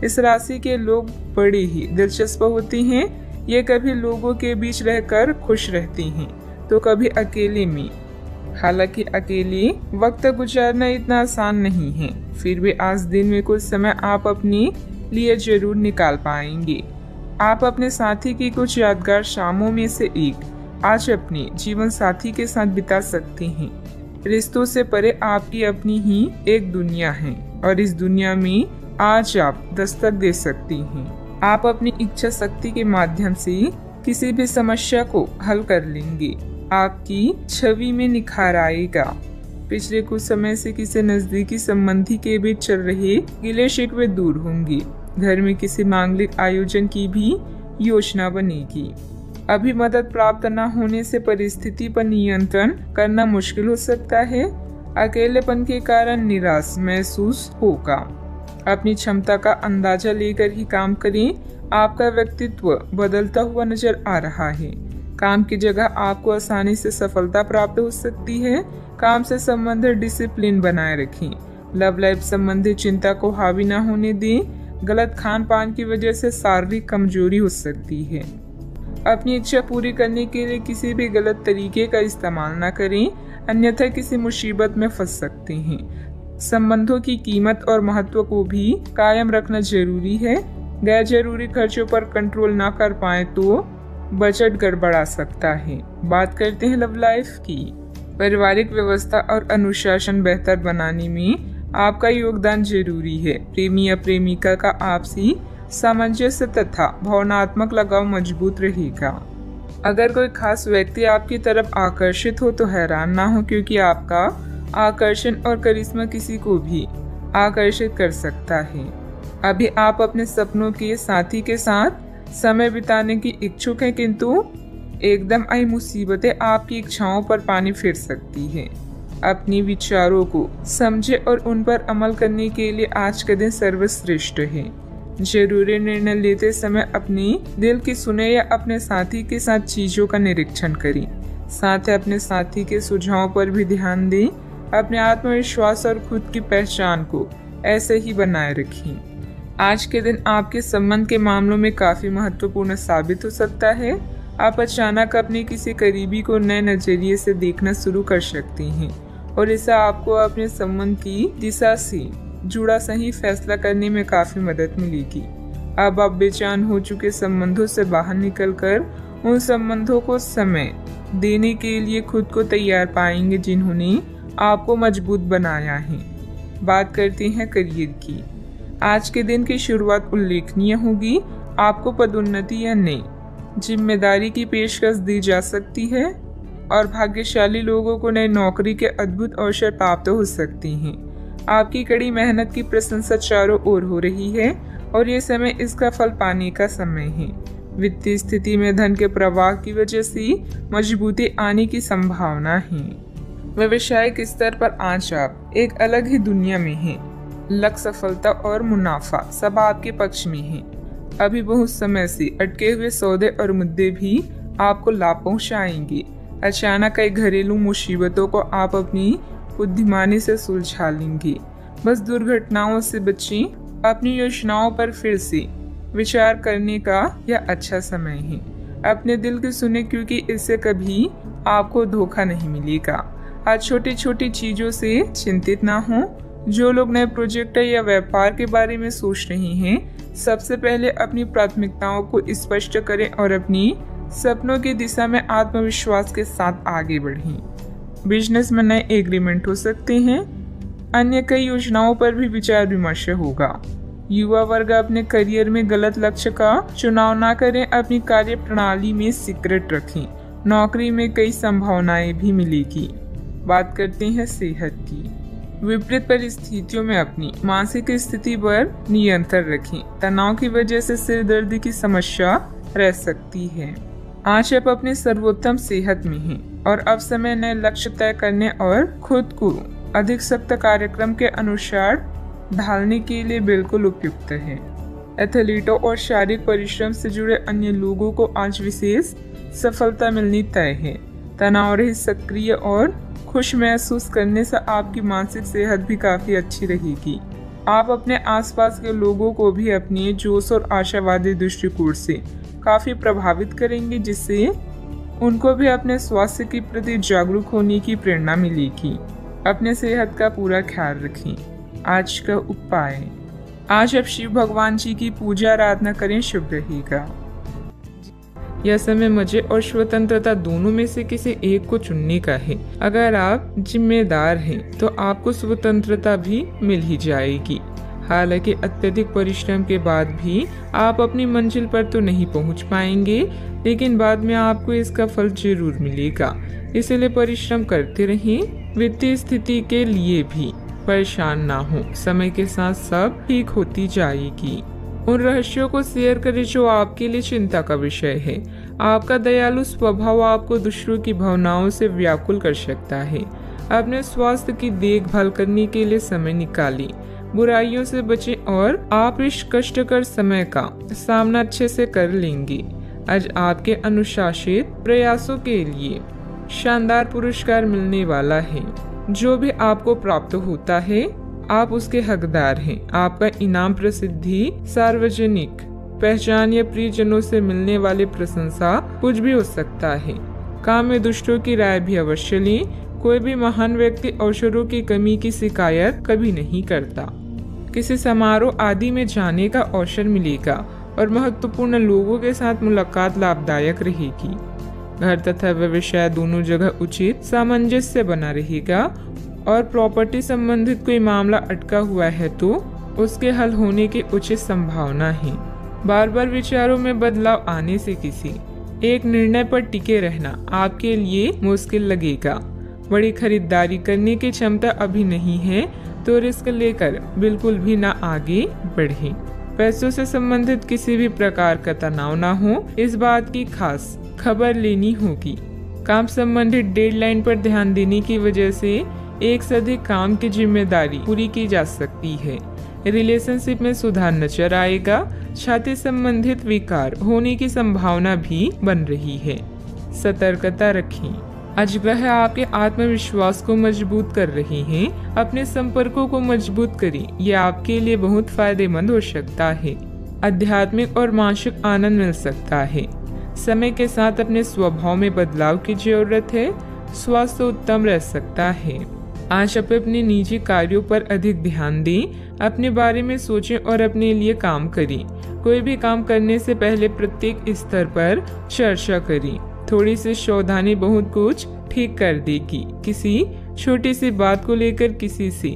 इस राशि के लोग बड़े ही दिलचस्प होते हैं। ये कभी लोगों के बीच रहकर खुश रहते हैं तो कभी अकेले में। हालांकि अकेले वक्त गुजारना इतना आसान नहीं है, फिर भी आज दिन में कुछ समय आप अपने लिए जरूर निकाल पाएंगे। आप अपने साथी की कुछ यादगार शामों में से एक आज अपने जीवन साथी के साथ बिता सकते हैं। रिश्तों से परे आपकी अपनी ही एक दुनिया है और इस दुनिया में आज आप दस्तक दे सकती हैं। आप अपनी इच्छा शक्ति के माध्यम से किसी भी समस्या को हल कर लेंगे। आपकी छवि में निखार आएगा। पिछले कुछ समय से किसी नजदीकी संबंधी के बीच चल रहे गिले शिकवे दूर होंगे। घर में किसी मांगलिक आयोजन की भी योजना बनेगी। अभी मदद प्राप्त न होने से परिस्थिति पर नियंत्रण करना मुश्किल हो सकता है। अकेलेपन के कारण निराश महसूस होगा। अपनी क्षमता का अंदाजा लेकर ही काम करें। आपका व्यक्तित्व बदलता हुआ नजर आ रहा है। काम की जगह आपको आसानी से सफलता प्राप्त हो सकती है। काम से संबंधित डिसिप्लिन बनाए रखें। लव लाइफ संबंधी चिंता को हावी न होने दें। गलत खान पान की वजह से शारीरिक कमजोरी हो सकती है। अपनी इच्छा पूरी करने के लिए किसी भी गलत तरीके का इस्तेमाल न करें, अन्यथा किसी मुसीबत में फंस सकते हैं। संबंधों की कीमत और महत्व को भी कायम रखना जरूरी है। गैर जरूरी खर्चों पर कंट्रोल न कर पाए तो बजट गड़बड़ा सकता है। बात करते हैं लव लाइफ की। पारिवारिक व्यवस्था और अनुशासन बेहतर बनाने में आपका योगदान जरूरी है। प्रेमी या प्रेमिका का आपसी सामंजस्य तथा भावनात्मक लगाव मजबूत रहेगा। अगर कोई खास व्यक्ति आपकी तरफ आकर्षित हो तो हैरान ना हो, क्योंकि आपका आकर्षण और करिश्मा किसी को भी आकर्षित कर सकता है। अभी आप अपने सपनों के साथी के साथ समय बिताने की इच्छुक हैं, किंतु एकदम आई मुसीबतें आपकी इच्छाओं पर पानी फेर सकती है। अपने विचारों को समझे और उन पर अमल करने के लिए आज का दिन सर्वश्रेष्ठ है। जरूरी निर्णय लेते समय अपने दिल की सुने या अपने साथी के साथ चीजों का निरीक्षण करें। साथ ही अपने साथी के सुझावों पर भी ध्यान दें। अपने आत्मविश्वास और खुद की पहचान को ऐसे ही बनाए रखें। आज के दिन आपके संबंध के मामलों में काफी महत्वपूर्ण साबित हो सकता है। आप अचानक अपने किसी करीबी को नए नजरिए से देखना शुरू कर सकते हैं और इससे आपको अपने संबंध की दिशा से जुड़ा सही फैसला करने में काफी मदद मिलेगी। अब आप बेचैन हो चुके संबंधों से बाहर निकलकर उन संबंधों को समय देने के लिए खुद को तैयार पाएंगे जिन्होंने आपको मजबूत बनाया है। बात करते हैं करियर की। आज के दिन की शुरुआत उल्लेखनीय होगी। आपको पदोन्नति या नई जिम्मेदारी की पेशकश दी जा सकती है और भाग्यशाली लोगों को नई नौकरी के अद्भुत अवसर प्राप्त हो सकते हैं। आपकी कड़ी मेहनत की प्रशंसा चारों ओर हो रही है और ये समय इसका फल पाने का समय है। वित्तीय स्थिति में धन के प्रवाह की वजह से मजबूती आने की संभावना है। व्यवसायिक स्तर पर आज आप एक अलग ही दुनिया में हैं। लक्ष्य, सफलता और मुनाफा सब आपके पक्ष में है। अभी बहुत समय से अटके हुए सौदे और मुद्दे भी आपको लाभ पहुंचाएंगे। अचानक कई घरेलू मुसीबतों को आप अपनी बुद्धिमानी से सुलझा लेंगे। बस दुर्घटनाओं से बचें। अपनी योजनाओं पर फिर से विचार करने का यह अच्छा समय है। अपने दिल की सुने, क्योंकि इससे कभी आपको धोखा नहीं मिलेगा। आज छोटी छोटी चीजों से चिंतित ना हो। जो लोग नए प्रोजेक्ट या व्यापार के बारे में सोच रहे हैं, सबसे पहले अपनी प्राथमिकताओं को स्पष्ट करें और अपनी सपनों की दिशा में आत्मविश्वास के साथ आगे बढ़ें। बिजनेस में नए एग्रीमेंट हो सकते हैं। अन्य कई योजनाओं पर भी विचार विमर्श होगा। युवा वर्ग अपने करियर में गलत लक्ष्य का चुनाव ना करें। अपनी कार्य प्रणाली में सीक्रेट रखें। नौकरी में कई संभावनाएं भी मिलेगी। बात करते हैं सेहत की। विपरीत परिस्थितियों में अपनी मानसिक स्थिति पर नियंत्रण रखें। तनाव की वजह से सिर दर्द की समस्या रह सकती है। आज आप अपने सर्वोत्तम सेहत में हैं और अब समय नए लक्ष्य तय करने और खुद को अधिक सख्त कार्यक्रम के अनुसार ढालने के लिए बिल्कुल उपयुक्त है। एथलीटों और शारीरिक परिश्रम से जुड़े अन्य लोगों को आज विशेष सफलता मिलनी तय है। तनाव रहित, सक्रिय और खुश महसूस करने से आपकी मानसिक सेहत भी काफी अच्छी रहेगी। आप अपने आसपास के लोगों को भी अपने जोश और आशावादी दृष्टिकोण से काफी प्रभावित करेंगे, जिससे उनको भी अपने स्वास्थ्य के प्रति जागरूक होने की प्रेरणा मिलेगी। अपने सेहत का पूरा ख्याल रखें। आज का उपाय, आज आप शिव भगवान जी की पूजा आराधना करें, शुभ रहेगा। यह समय मजे और स्वतंत्रता दोनों में से किसी एक को चुनने का है। अगर आप जिम्मेदार हैं तो आपको स्वतंत्रता भी मिल ही जाएगी। हालांकि अत्यधिक परिश्रम के बाद भी आप अपनी मंजिल पर तो नहीं पहुंच पाएंगे, लेकिन बाद में आपको इसका फल जरूर मिलेगा। इसलिए परिश्रम करते रहें। वित्तीय स्थिति के लिए भी परेशान ना हो, समय के साथ सब ठीक होती जाएगी। उन रहस्यों को शेयर करें जो आपके लिए चिंता का विषय है। आपका दयालु स्वभाव आपको दूसरों की भावनाओं से व्याकुल कर सकता है। अपने स्वास्थ्य की देखभाल करने के लिए समय निकालें। बुराइयों से बचें और आप इस कष्टकर समय का सामना अच्छे से कर लेंगे। आज आपके अनुशासित प्रयासों के लिए शानदार पुरस्कार मिलने वाला है। जो भी आपको प्राप्त होता है आप उसके हकदार हैं। आपका इनाम प्रसिद्धि, सार्वजनिक पहचान या प्रियजनों से मिलने वाली प्रशंसा कुछ भी हो सकता है। काम में दुष्टों की राय भी अवश्य लें। कोई भी महान व्यक्ति अवसरों की कमी की शिकायत कभी नहीं करता। किसी समारोह आदि में जाने का अवसर मिलेगा और महत्वपूर्ण लोगों के साथ मुलाकात लाभदायक रहेगी। घर तथा व्यवसाय दोनों जगह उचित सामंजस्य बना रहेगा और प्रॉपर्टी संबंधित कोई मामला अटका हुआ है तो उसके हल होने की उचित संभावना है। बार बार विचारों में बदलाव आने से किसी एक निर्णय पर टिके रहना आपके लिए मुश्किल लगेगा। बड़ी खरीदारी करने की क्षमता अभी नहीं है तो रिस्क लेकर बिल्कुल भी ना आगे बढ़ें। पैसों से संबंधित किसी भी प्रकार का तनाव ना हो, इस बात की खास खबर लेनी होगी। काम संबंधित डेडलाइन पर ध्यान देने की वजह से एक से अधिक काम की जिम्मेदारी पूरी की जा सकती है। रिलेशनशिप में सुधार नजर आएगा। छाती संबंधित विकार होने की संभावना भी बन रही है। सतर्कता रखें। आज ग्रह आपके आत्मविश्वास को मजबूत कर रहे हैं। अपने संपर्कों को मजबूत करें, यह आपके लिए बहुत फायदेमंद हो सकता है। आध्यात्मिक और मानसिक आनंद मिल सकता है। समय के साथ अपने स्वभाव में बदलाव की जरूरत है। स्वास्थ्य उत्तम रह सकता है। आज आप अपने निजी कार्यों पर अधिक ध्यान दें। अपने बारे में सोचें और अपने लिए काम करें। कोई भी काम करने से पहले प्रत्येक स्तर पर चर्चा करें। थोड़ी सी सावधानी बहुत कुछ ठीक कर देगी। किसी छोटी सी बात को लेकर किसी से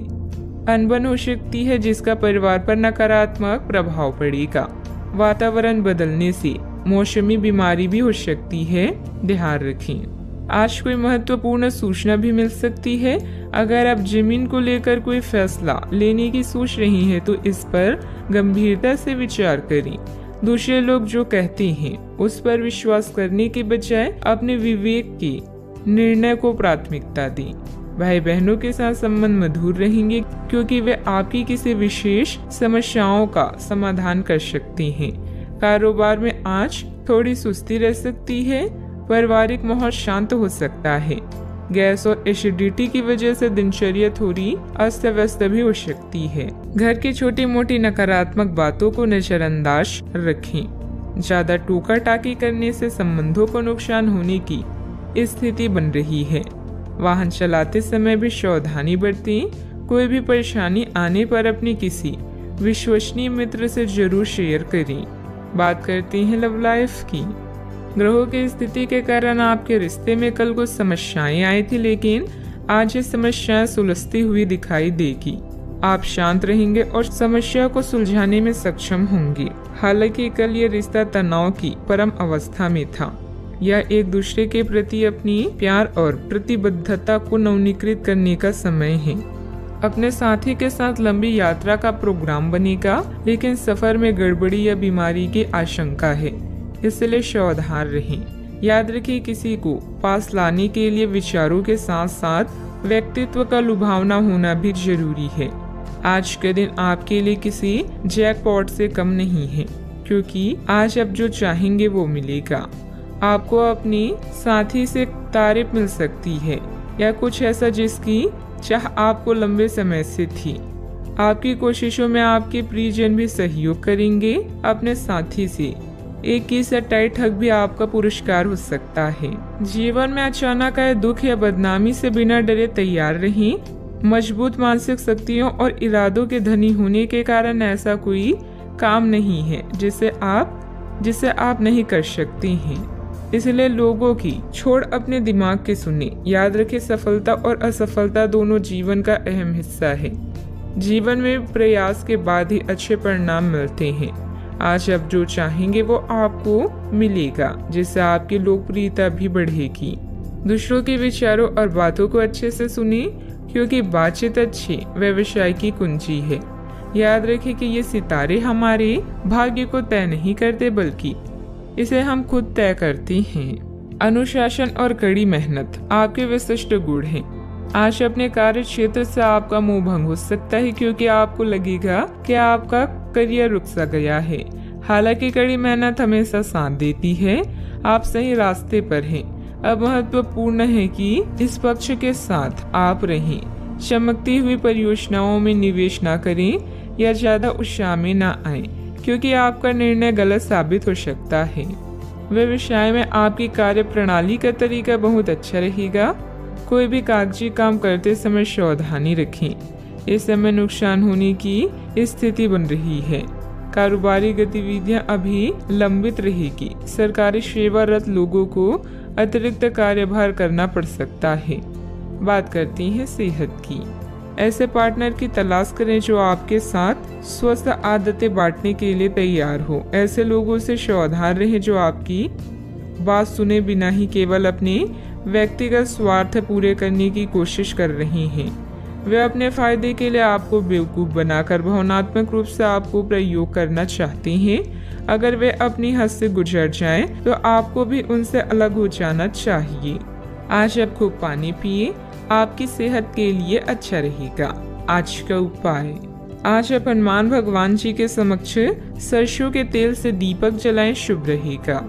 अनबन हो सकती है, जिसका परिवार पर नकारात्मक प्रभाव पड़ेगा। वातावरण बदलने से मौसमी बीमारी भी हो सकती है, ध्यान रखें। आज कोई महत्वपूर्ण सूचना भी मिल सकती है। अगर आप जमीन को लेकर कोई फैसला लेने की सोच रही हैं तो इस पर गंभीरता से विचार करें। दूसरे लोग जो कहते हैं उस पर विश्वास करने के बजाय अपने विवेक के निर्णय को प्राथमिकता दें। भाई बहनों के साथ संबंध मधुर रहेंगे क्योंकि वे आपकी किसी विशेष समस्याओं का समाधान कर सकते हैं। कारोबार में आज थोड़ी सुस्ती रह सकती है। पारिवारिक माहौल शांत हो सकता है। गैस और एसिडिटी की वजह से दिनचर्या थोड़ी अस्त व्यस्त भी हो सकती है। घर की छोटी मोटी नकारात्मक बातों को नजरअंदाज रखें। ज्यादा टोका टाकी करने से संबंधों को नुकसान होने की स्थिति बन रही है। वाहन चलाते समय भी सावधानी बरतें। कोई भी परेशानी आने पर अपने किसी विश्वसनीय मित्र से जरूर शेयर करें। बात करते हैं लव लाइफ की। ग्रहों की स्थिति के कारण आपके रिश्ते में कल कुछ समस्याएं आई थी, लेकिन आज ये समस्याएं सुलझती हुई दिखाई देगी। आप शांत रहेंगे और समस्या को सुलझाने में सक्षम होंगे। हालांकि कल ये रिश्ता तनाव की परम अवस्था में था। यह एक दूसरे के प्रति अपनी प्यार और प्रतिबद्धता को नवीनीकृत करने का समय है। अपने साथी के साथ लंबी यात्रा का प्रोग्राम बनेगा, लेकिन सफर में गड़बड़ी या बीमारी की आशंका है, इसलिए सावधान रहें। याद रखिए, किसी को पास लाने के लिए विचारों के साथ साथ व्यक्तित्व का लुभावना होना भी जरूरी है। आज का दिन आपके लिए किसी जैकपॉट से कम नहीं है, क्योंकि आज आप जो चाहेंगे वो मिलेगा। आपको अपनी साथी से तारीफ मिल सकती है या कुछ ऐसा जिसकी चाह आपको लंबे समय से थी। आपकी कोशिशों में आपके प्रियजन भी सहयोग करेंगे। अपने साथी से एक की सटाई ठग भी आपका पुरस्कार हो सकता है। जीवन में अचानक आए दुख या बदनामी से बिना डरे तैयार रहें। मजबूत मानसिक शक्तियों और इरादों के धनी होने के कारण ऐसा कोई काम नहीं है जिसे आप नहीं कर सकते हैं। इसलिए लोगों की छोड़ अपने दिमाग के सुने। याद रखें, सफलता और असफलता दोनों जीवन का अहम हिस्सा है। जीवन में प्रयास के बाद ही अच्छे परिणाम मिलते हैं। आज आप जो चाहेंगे वो आपको मिलेगा, जिससे आपकी लोकप्रियता भी बढ़ेगी। दूसरों के विचारों और बातों को अच्छे से सुने, क्योंकि बातचीत अच्छे व्यवसाय की कुंजी है। याद रखें कि ये सितारे हमारे भाग्य को तय नहीं करते, बल्कि इसे हम खुद तय करते हैं। अनुशासन और कड़ी मेहनत आपके विशिष्ट गुण हैं। आज अपने कार्य क्षेत्र से आपका मोह भंग हो सकता है, क्योंकि आपको लगेगा कि आपका करियर रुक सा गया है। हालांकि कड़ी मेहनत हमेशा साथ देती है। आप सही रास्ते पर हैं। अब महत्वपूर्ण है कि इस पक्ष के साथ आप रहें। चमकती हुई परियोजनाओं में निवेश न करें या ज्यादा उत्साह में न आए, क्योंकि आपका निर्णय गलत साबित हो सकता है। व्यवसाय में आपकी कार्य प्रणाली का तरीका बहुत अच्छा रहेगा। कोई भी कागजी काम करते समय सावधानी रखें। इस समय नुकसान होने की स्थिति बन रही है। कारोबारी गतिविधियां अभी लंबित रहेगी। सरकारी सेवारत लोगों को अतिरिक्त कार्यभार करना पड़ सकता है। बात करती हैं सेहत की। ऐसे पार्टनर की तलाश करें जो आपके साथ स्वस्थ आदतें बांटने के लिए तैयार हो। ऐसे लोगों से सावधान रहें जो आपकी बात सुने बिना ही केवल अपने व्यक्तिगत स्वार्थ पूरे करने की कोशिश कर रहे हैं। वे अपने फायदे के लिए आपको बेवकूफ बनाकर भावनात्मक रूप से आपको प्रयोग करना चाहते हैं। अगर वे अपनी हद से गुजर जाएं, तो आपको भी उनसे अलग हो जाना चाहिए। आज आप खूब पानी पिए, आपकी सेहत के लिए अच्छा रहेगा। आज का उपाय, आज आप हनुमान भगवान जी के समक्ष सरसों के तेल से दीपक जलाएं, शुभ रहेगा।